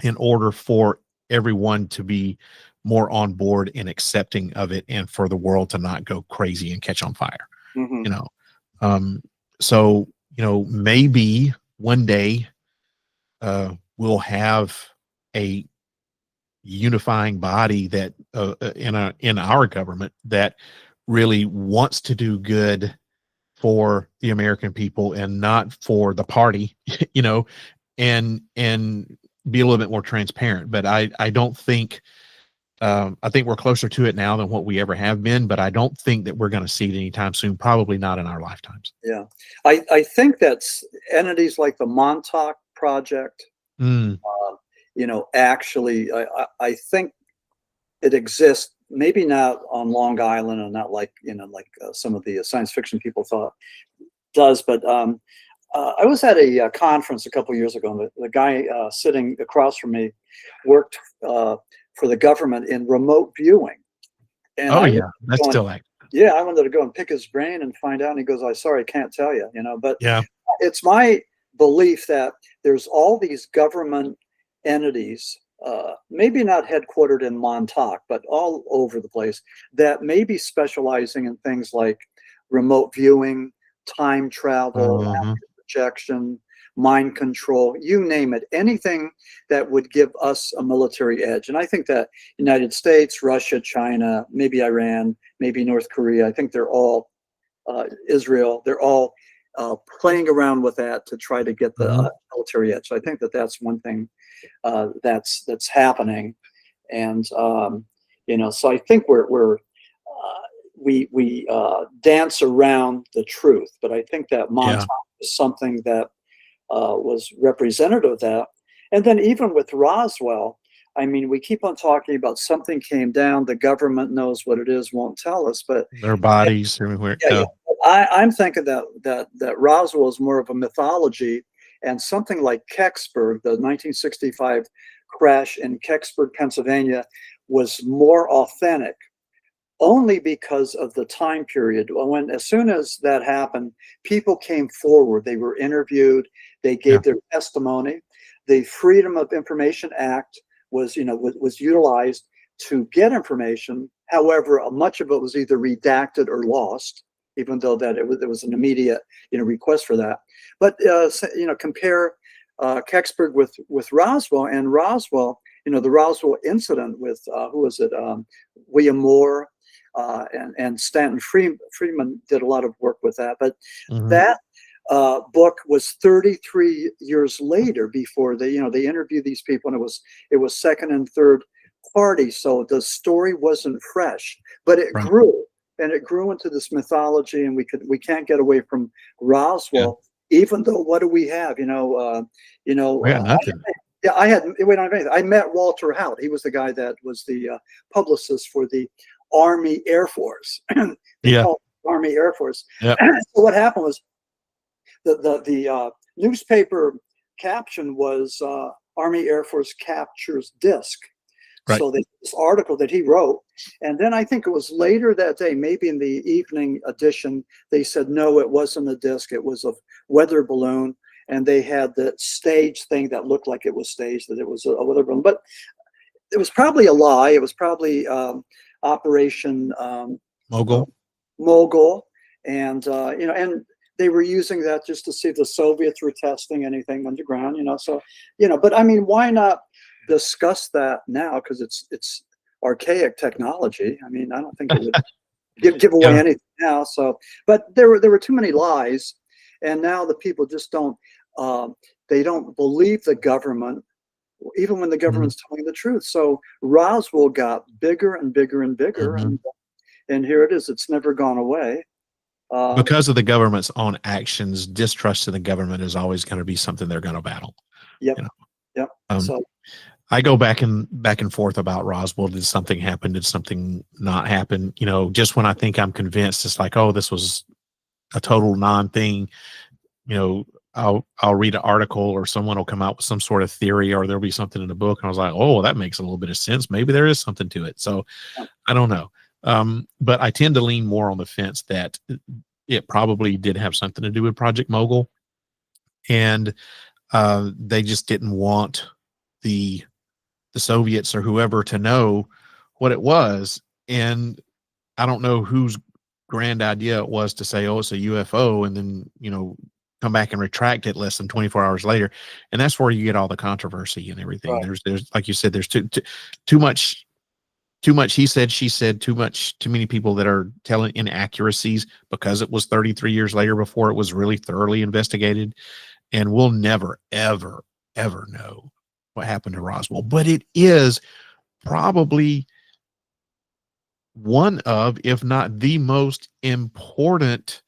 in order for everyone to be more on board and accepting of it, and for the world to not go crazy and catch on fire. So, maybe one day we'll have a unifying body that in our government that really wants to do good for the American people and not for the party, and be a little bit more transparent. But I don't think, I think we're closer to it now than what we ever have been, but I don't think that we're going to see it anytime soon, probably not in our lifetimes. Yeah. I think that's entities like the Montauk Project, actually, I think it exists, maybe not on Long Island and not like, some of the science fiction people thought does, but I was at a conference a couple of years ago, and the guy sitting across from me worked for the government in remote viewing. And that's still active. Yeah, I wanted to go and pick his brain and find out. And he goes, "I'm sorry, I can't tell you." But yeah, it's my belief that there's all these government entities, maybe not headquartered in Montauk, but all over the place, that may be specializing in things like remote viewing, time travel, projection, mind control, you name it, anything that would give us a military edge. And I think that United States, Russia, China, maybe Iran, maybe North Korea, I think they're all, Israel, they're all playing around with that to try to get the military edge. So I think that that's one thing that's happening. And, so I think we dance around the truth, but I think that Montauk is something that was representative of that. And then even with Roswell, I mean, we keep on talking about something came down, the government knows what it is, won't tell us, but their bodies everywhere. I'm thinking that Roswell is more of a mythology, and something like Kecksburg, the 1965 crash in Kecksburg, Pennsylvania, was more authentic, only because of the time period. When, as soon as that happened, people came forward, they were interviewed, they gave their testimony. The Freedom of Information Act was utilized to get information. However, much of it was either redacted or lost, even though that there was an immediate request for that. But compare Kecksburg with Roswell, and Roswell, the Roswell incident with who was it? William Moore. And Stanton Friedman did a lot of work with that, but that book was 33 years later before they interviewed these people, and it was second and third party, so the story wasn't fresh, but it grew, and it grew into this mythology, and we can't get away from Roswell, even though what do we have? Nothing. I met Walter Hout. He was the guy that was the publicist for the Army Air Force. Army Air Force. So what happened was the newspaper caption was Army Air Force captures disc. So this article that he wrote, and then I think it was later that day, maybe in the evening edition, they said no, it wasn't a disc, it was a weather balloon, and they had the stage thing that looked like it was staged, that it was a weather balloon, but it was probably a lie. It was probably Operation Mogul, and and they were using that just to see if the Soviets were testing anything underground, So, but I mean, why not discuss that now? Because it's archaic technology. I mean, I don't think it would give away anything now. So, but there were too many lies, and now the people just don't. They don't believe the government, even when the government's telling the truth. So Roswell got bigger and bigger and bigger, and here it is. It's never gone away. Because of the government's own actions, distrust in the government is always going to be something they're going to battle. So I go back and forth about Roswell. Did something happen? Did something not happen? Just when I think I'm convinced, it's like, oh, this was a total non-thing. I'll read an article, or someone will come out with some sort of theory, or there'll be something in the book, and I was like, oh, that makes a little bit of sense. Maybe there is something to it. So I don't know. But I tend to lean more on the fence that it probably did have something to do with Project Mogul, and they just didn't want the Soviets or whoever to know what it was. And I don't know whose grand idea it was to say, oh, it's a UFO, and then come back and retract it less than 24 hours later. And that's where you get all the controversy and everything. There's like you said, there's too much he said, she said, too many people that are telling inaccuracies, because it was 33 years later before it was really thoroughly investigated. And we'll never, ever, ever know what happened to Roswell, but it is probably one of, if not the most important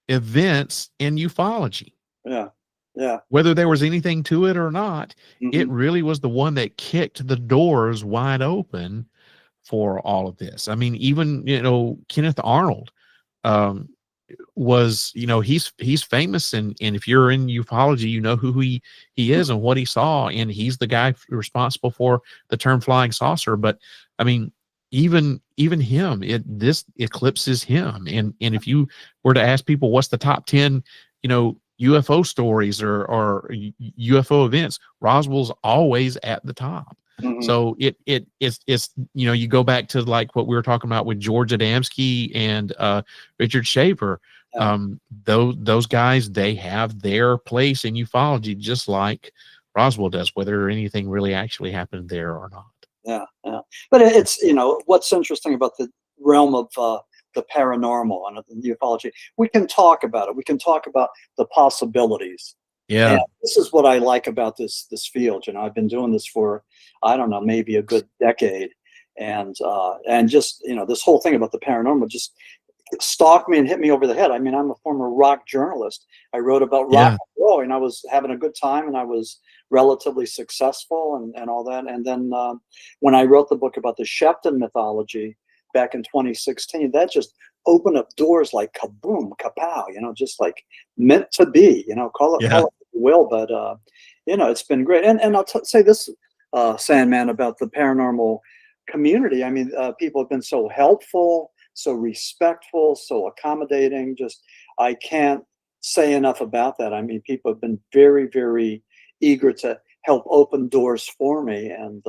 events in ufology. Yeah. Yeah. Whether there was anything to it or not, Mhm. it really was the one that kicked the doors wide open for all of this. I mean, even, Kenneth Arnold, was, he's famous, and if you're in ufology, you know who he is and what he saw, and he's the guy responsible for the term flying saucer. But I mean, even him, this eclipses him. And if you were to ask people what's the top 10 UFO stories or UFO events, Roswell's always at the top. Mhm. So it's you go back to like what we were talking about with George Adamski and Richard Shaver. Those guys, they have their place in ufology, just like Roswell does, whether anything really actually happened there or not. Yeah, yeah. But it's, what's interesting about the realm of the paranormal and the ufology, we can talk about it. We can talk about the possibilities. Yeah. And this is what I like about this field. I've been doing this for, I don't know, maybe a good decade. And just, this whole thing about the paranormal just stalked me and hit me over the head. I mean, I'm a former rock journalist. I wrote about rock and roll, and I was having a good time, and I was relatively successful and all that. And then when I wrote the book about the Shepton mythology back in 2016, that just opened up doors like kaboom, kapow, just like meant to be, call it what you will. But, it's been great. And I'll say this, Sandman, about the paranormal community. I mean, people have been so helpful, so respectful, so accommodating. Just, I can't say enough about that. I mean, people have been very, very eager to help open doors for me. And,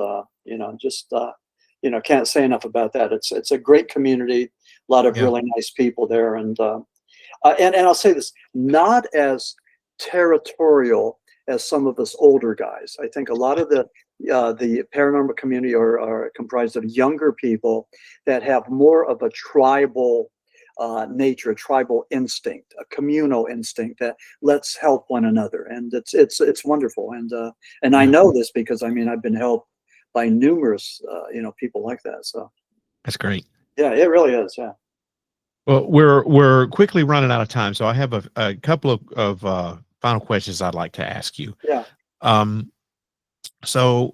can't say enough about that. It's a great community, a lot of really nice people there. And I'll say this, not as territorial as some of us older guys. I think a lot of the paranormal community are comprised of younger people that have more of a tribal nature, a tribal instinct, a communal instinct that let's help one another. And it's wonderful. And I know this because, I mean, I've been helped by numerous, people like that. So that's great. Yeah, it really is. Yeah. Well, we're quickly running out of time, so I have a couple of final questions I'd like to ask you. Yeah. So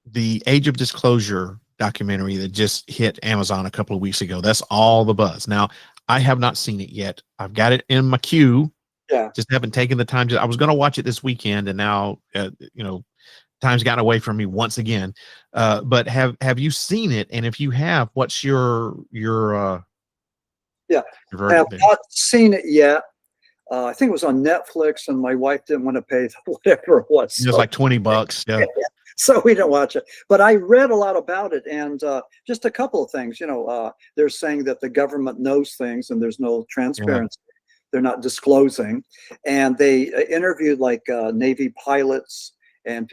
the Age of Disclosure documentary that just hit Amazon a couple of weeks ago, that's all the buzz. Now, I have not seen it yet. I've got it in my queue. Yeah. Just haven't taken the time to. I was going to watch it this weekend, and now time's gotten away from me once again. But have you seen it? And if you have, what's your I have not seen it yet. I think it was on Netflix, and my wife didn't want to pay whatever it was. It was like $20. Yeah. So we didn't watch it. But I read a lot about it, and just a couple of things. They're saying that the government knows things, and there's no transparency. Yeah. They're not disclosing. And they interviewed like Navy pilots and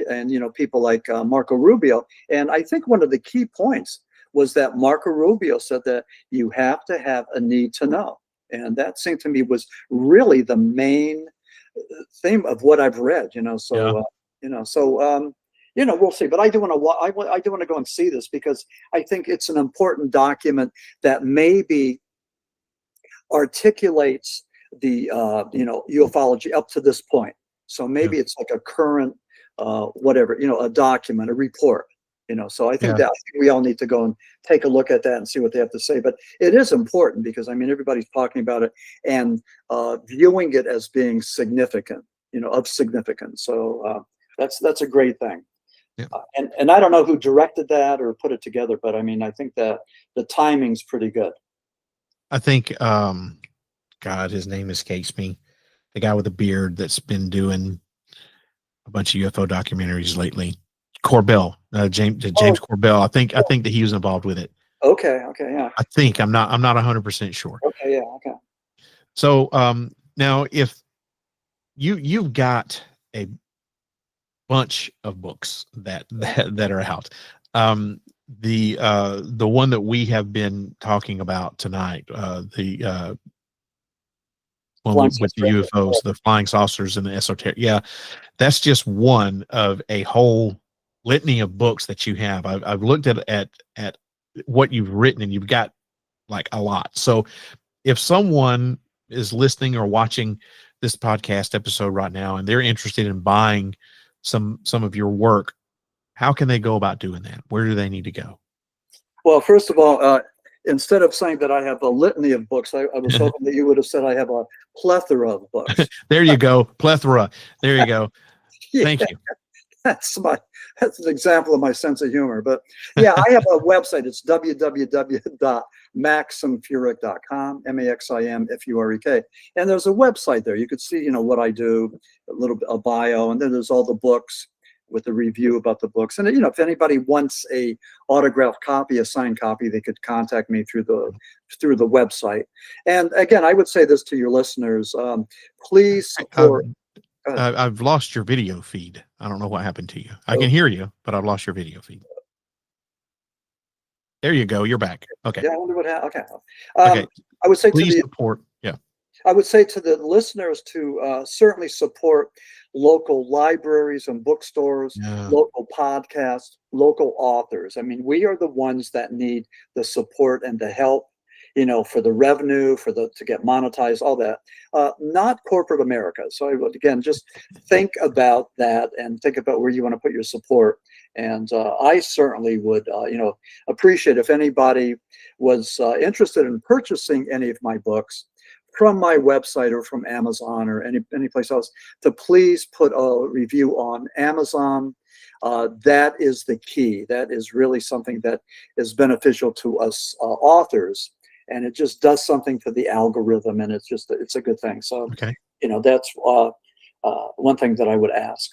people like Marco Rubio. And I think one of the key points was that Marco Rubio said that you have to have a need to know. And that seemed to me was really the main theme of what I've read, we'll see. But I do want to go and see this because I think it's an important document that maybe articulates the ufology up to this point. So maybe it's like a current a document, a report. So I think that we all need to go and take a look at that and see what they have to say. But it is important because, I mean, everybody's talking about it and viewing it as being significant, of significance. So that's a great thing. Yeah. And I don't know who directed that or put it together, but I mean, I think that the timing's pretty good. I think, God, his name escapes me. The guy with the beard that's been doing a bunch of UFO documentaries lately. Corbell, James Corbell. I think that he was involved with it. Okay, yeah. I think I'm not 100% sure. Okay, yeah, okay. So now if you've got a bunch of books that are out. The one that we have been talking about tonight, the One with the UFOs, the flying saucers, and the esoteric. Yeah, that's just one of a whole litany of books that you have. I've looked at what you've written, and you've got like a lot. So if someone is listening or watching this podcast episode right now and they're interested in buying some of your work, how can they go about doing that? Where do they need to go? Well, first of all, instead of saying that I have a litany of books, I was hoping that you would have said I have a plethora of books. There you go. Plethora. There you go. Yeah, Thank you. that's an example of my sense of humor. But yeah, I have a website. It's www.maximfurek.com, MAXIMFUREK. And there's a website there. You could see, what I do, a little bit of bio, and then there's all the books with a review about the books. And if anybody wants a autographed copy, a signed copy, they could contact me through the website. And again, I would say this to your listeners: please support. I've lost your video feed. I don't know what happened to you. I can hear you, but I've lost your video feed. There you go. You're back. Okay. Yeah, I wonder what happened. Okay. Okay. I would say please support. Yeah. I would say to the listeners to certainly support local libraries and bookstores, local podcasts, local authors. I mean, we are the ones that need the support and the help, for the revenue, to get monetized, all that, not corporate America. So I would, again, just think about that and think about where you want to put your support. And I certainly would, appreciate if anybody was interested in purchasing any of my books from my website or from Amazon or any place else, to please put a review on Amazon. That is the key. That is really something that is beneficial to us authors. And it just does something for the algorithm, and it's a good thing. So, okay. That's one thing that I would ask.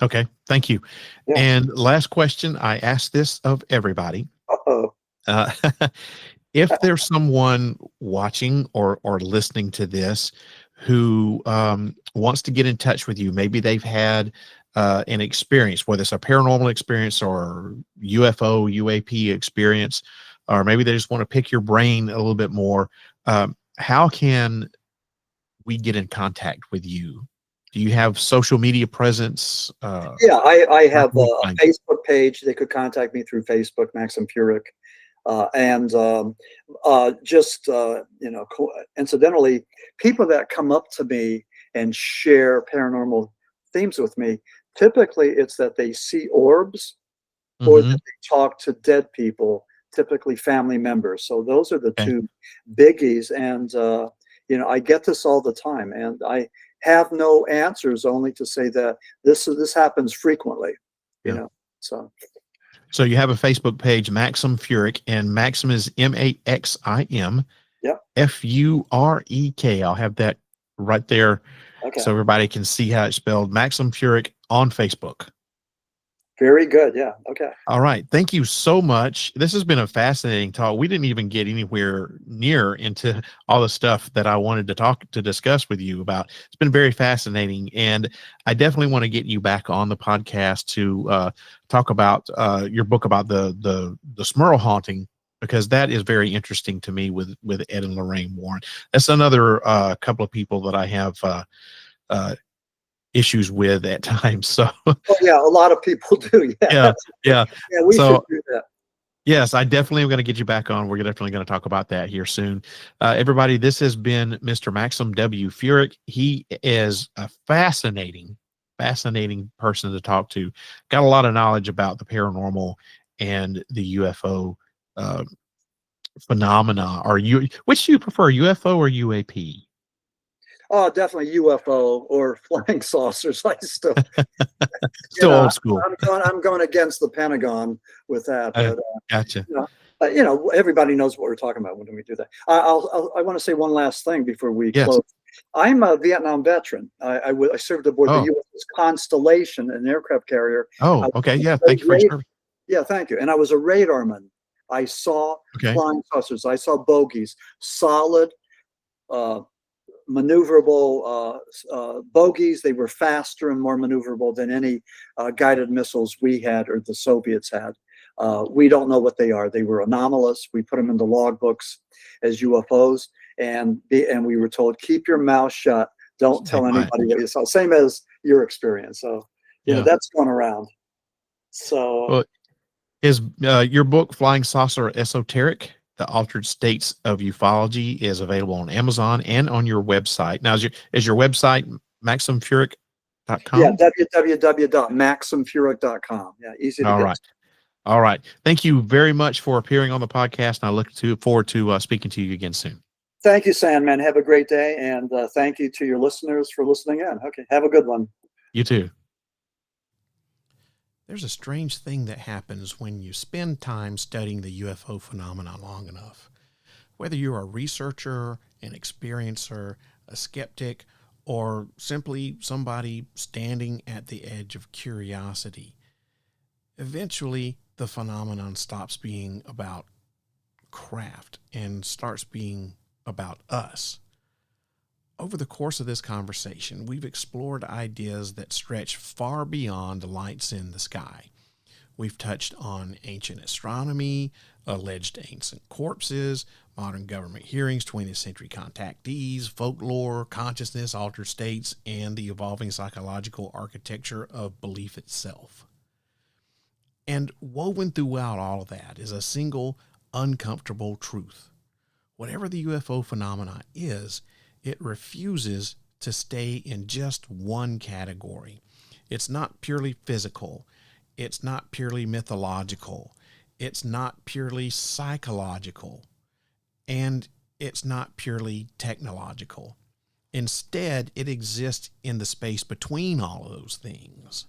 Okay, thank you. Yeah. And last question, I ask this of everybody. If there's someone watching or listening to this who wants to get in touch with you, maybe they've had an experience, whether it's a paranormal experience or UFO, UAP experience, or maybe they just want to pick your brain a little bit more, how can we get in contact with you? Do you have social media presence? Yeah, I have a Facebook page. They could contact me through Facebook, Maxim Furek. Incidentally, people that come up to me and share paranormal themes with me, typically it's that they see orbs or that they talk to dead people, typically family members. So those are the two biggies. And, I get this all the time, and I have no answers, only to say that this happens frequently, so. So you have a Facebook page, Maxim Furek, and Maxim is MAXIM. Yep. FUREK. I'll have that right there, so everybody can see how it's spelled. Maxim Furek on Facebook. Very good. Yeah. Okay. All right. Thank you so much. This has been a fascinating talk. We didn't even get anywhere near into all the stuff that I wanted to discuss with you about. It's been very fascinating, and I definitely want to get you back on the podcast to talk about your book about the Smurl haunting, because that is very interesting to me with Ed and Lorraine Warren. That's another couple of people that I have issues with at times. So yeah, a lot of people do. Yeah. We should do that. Yes, I definitely am going to get you back on. We're definitely going to talk about that here soon. Everybody, this has been Mr. Maxim W. Furek. He is a fascinating person to talk to. Got a lot of knowledge about the paranormal and the UFO phenomena. Which do you prefer, UFO or UAP? Oh, definitely UFO or flying saucers. I still old school. I'm going against the Pentagon with that. But, gotcha. Everybody knows what we're talking about when we do that. I want to say one last thing before we close. I'm a Vietnam veteran. I served aboard the USS Constellation, an aircraft carrier. Oh, okay. Yeah. Thank you for your service. Yeah, thank you. And I was a radarman. I saw flying saucers. I saw bogies, solid, maneuverable bogies. They were faster and more maneuverable than any guided missiles we had or the Soviets had. We don't know what they are. They were anomalous. We put them in the logbooks as UFOs. and we were told, keep your mouth shut. Don't tell anybody what you saw. Same as your experience. So, that's going around. So, well, is your book, Flying Saucer Esoteric, The Altered States of Ufology, is available on Amazon and on your website. Now, is your website MaximFurek.com? Yeah, www.maximfurek.com. Yeah, easy to get. All right. Thank you very much for appearing on the podcast, and I look forward to speaking to you again soon. Thank you, Sandman. Have a great day, and thank you to your listeners for listening in. Okay, have a good one. You too. There's a strange thing that happens when you spend time studying the UFO phenomenon long enough. Whether you're a researcher, an experiencer, a skeptic, or simply somebody standing at the edge of curiosity, eventually the phenomenon stops being about craft and starts being about us. Over the course of this conversation, we've explored ideas that stretch far beyond the lights in the sky. We've touched on ancient astronomy, alleged ancient corpses, modern government hearings, 20th century contactees, folklore, consciousness, altered states, and the evolving psychological architecture of belief itself. And woven throughout all of that is a single uncomfortable truth. Whatever the UFO phenomena is, it refuses to stay in just one category. It's not purely physical. It's not purely mythological. It's not purely psychological. And it's not purely technological. Instead, it exists in the space between all of those things.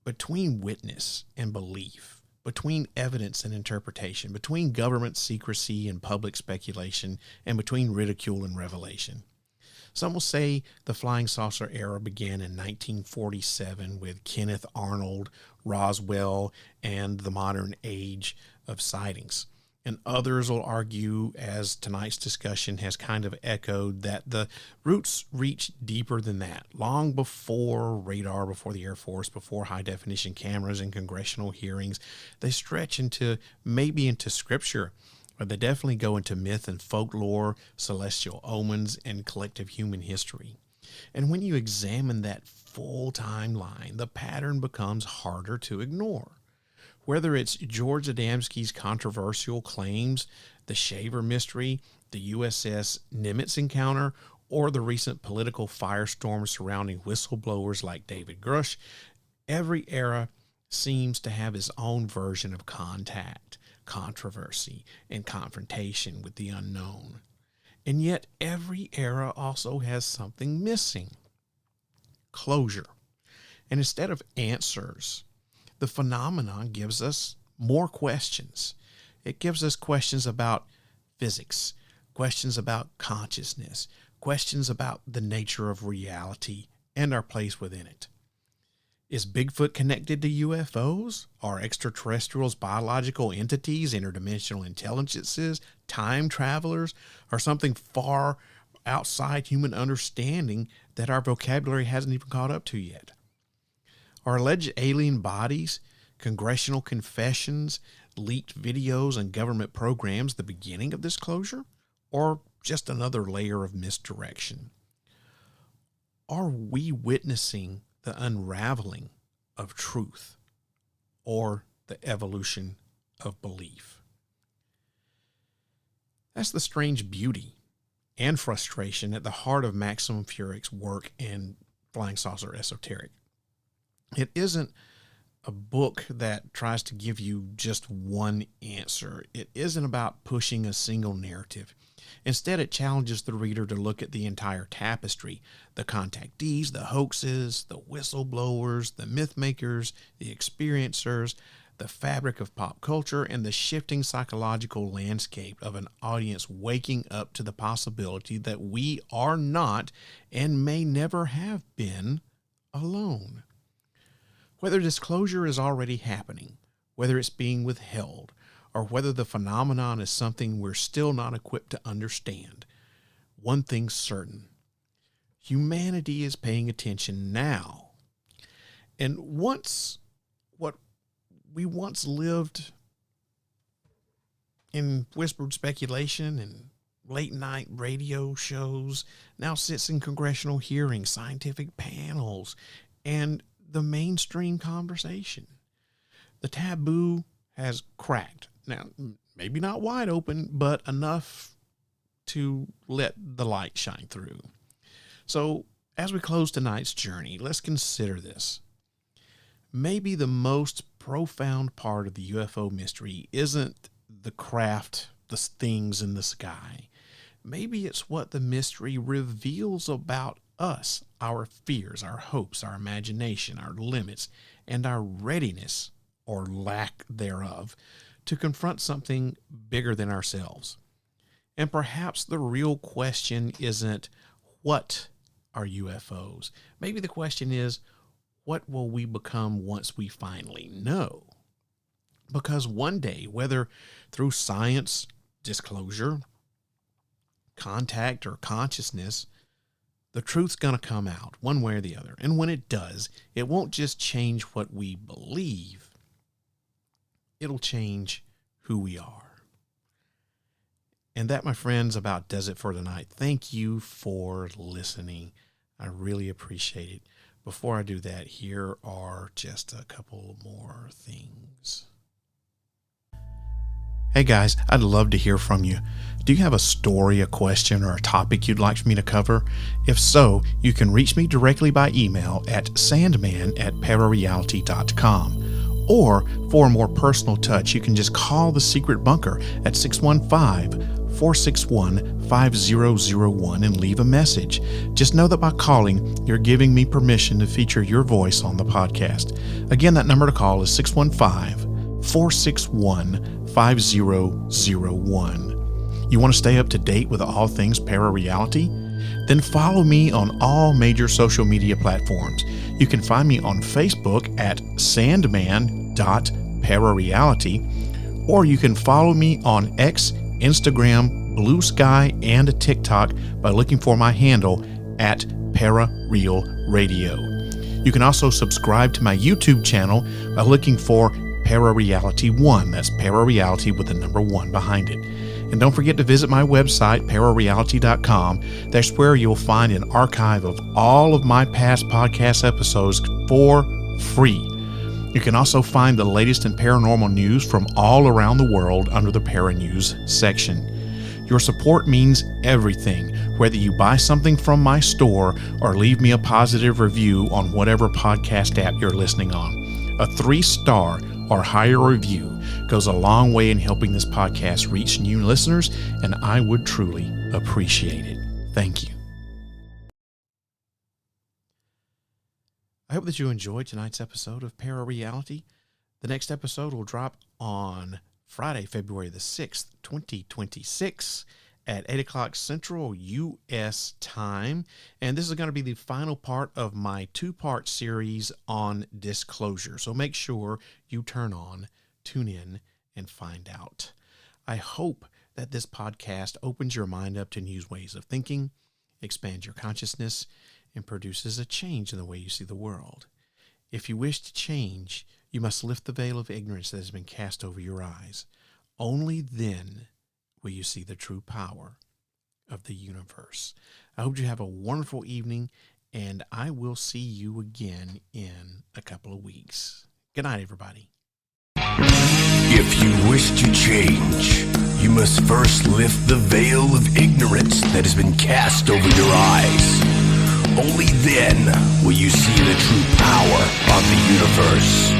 Between witness and belief, between evidence and interpretation, between government secrecy and public speculation, and between ridicule and revelation. Some will say the flying saucer era began in 1947 with Kenneth Arnold, Roswell, and the modern age of sightings. And others will argue, as tonight's discussion has kind of echoed, that the roots reach deeper than that. Long before radar, before the Air Force, before high-definition cameras and congressional hearings, they stretch into scripture. But they definitely go into myth and folklore, celestial omens, and collective human history. And when you examine that full timeline, the pattern becomes harder to ignore. Whether it's George Adamski's controversial claims, the Shaver mystery, the USS Nimitz encounter, or the recent political firestorm surrounding whistleblowers like David Grush, every era seems to have its own version of contact, controversy, and confrontation with the unknown. And yet every era also has something missing: closure. And instead of answers, the phenomenon gives us more questions. It gives us questions about physics, questions about consciousness, questions about the nature of reality and our place within it. Is Bigfoot connected to UFOs? Are extraterrestrials biological entities, interdimensional intelligences, time travelers, or something far outside human understanding that our vocabulary hasn't even caught up to yet? Are alleged alien bodies, congressional confessions, leaked videos, and government programs the beginning of this closure, or just another layer of misdirection? Are we witnessing the unraveling of truth or the evolution of belief? That's the strange beauty and frustration at the heart of Maxim Furek's work in Flying Saucer Esoteric. It isn't a book that tries to give you just one answer. It isn't about pushing a single narrative. Instead, it challenges the reader to look at the entire tapestry: the contactees, the hoaxes, the whistleblowers, the myth makers, the experiencers, the fabric of pop culture, and the shifting psychological landscape of an audience waking up to the possibility that we are not, and may never have been, alone. Whether disclosure is already happening, whether it's being withheld, or whether the phenomenon is something we're still not equipped to understand, one thing's certain: humanity is paying attention now. And what we once lived in whispered speculation and late night radio shows, now sits in congressional hearings, scientific panels, and the mainstream conversation. The taboo has cracked. Now, maybe not wide open, but enough to let the light shine through. So, as we close tonight's journey, let's consider this. Maybe the most profound part of the UFO mystery isn't the craft, the things in the sky. Maybe it's what the mystery reveals about us, our fears, our hopes, our imagination, our limits, and our readiness, or lack thereof, to confront something bigger than ourselves. And perhaps the real question isn't, what are UFOs? Maybe the question is, what will we become once we finally know? Because one day, whether through science, disclosure, contact, or consciousness, the truth's going to come out one way or the other. And when it does, it won't just change what we believe. It'll change who we are. And that, my friends, about does it for tonight. Thank you for listening. I really appreciate it. Before I do that, here are just a couple more things. Hey guys, I'd love to hear from you. Do you have a story, a question, or a topic you'd like me to cover? If so, you can reach me directly by email at sandman@ParaReality.com. Or, for a more personal touch, you can just call the Secret Bunker at 615-461-5001 and leave a message. Just know that by calling, you're giving me permission to feature your voice on the podcast. Again, that number to call is 615-461-5001. You want to stay up to date with all things ParaReality? Then follow me on all major social media platforms. You can find me on Facebook at sandman.parareality, or you can follow me on X, Instagram, Blue Sky, and TikTok by looking for my handle at ParaRealRadio. You can also subscribe to my YouTube channel by looking for ParaReality 1. That's ParaReality with the number 1 behind it. And don't forget to visit my website, ParaReality.com. That's where you'll find an archive of all of my past podcast episodes for free. You can also find the latest in paranormal news from all around the world under the Para News section. Your support means everything, whether you buy something from my store or leave me a positive review on whatever podcast app you're listening on. A 3-star or higher review goes a long way in helping this podcast reach new listeners, and I would truly appreciate it. Thank you. I hope that you enjoyed tonight's episode of ParaReality. The next episode will drop on Friday, February the 6th, 2026 at 8 o'clock Central U.S. time. And this is going to be the final part of my 2-part series on disclosure. So make sure you tune in, and find out. I hope that this podcast opens your mind up to new ways of thinking, expands your consciousness, and produces a change in the way you see the world. If you wish to change, you must lift the veil of ignorance that has been cast over your eyes. Only then will you see the true power of the universe. I hope you have a wonderful evening, and I will see you again in a couple of weeks. Good night, everybody. If you wish to change, you must first lift the veil of ignorance that has been cast over your eyes. Only then will you see the true power of the universe.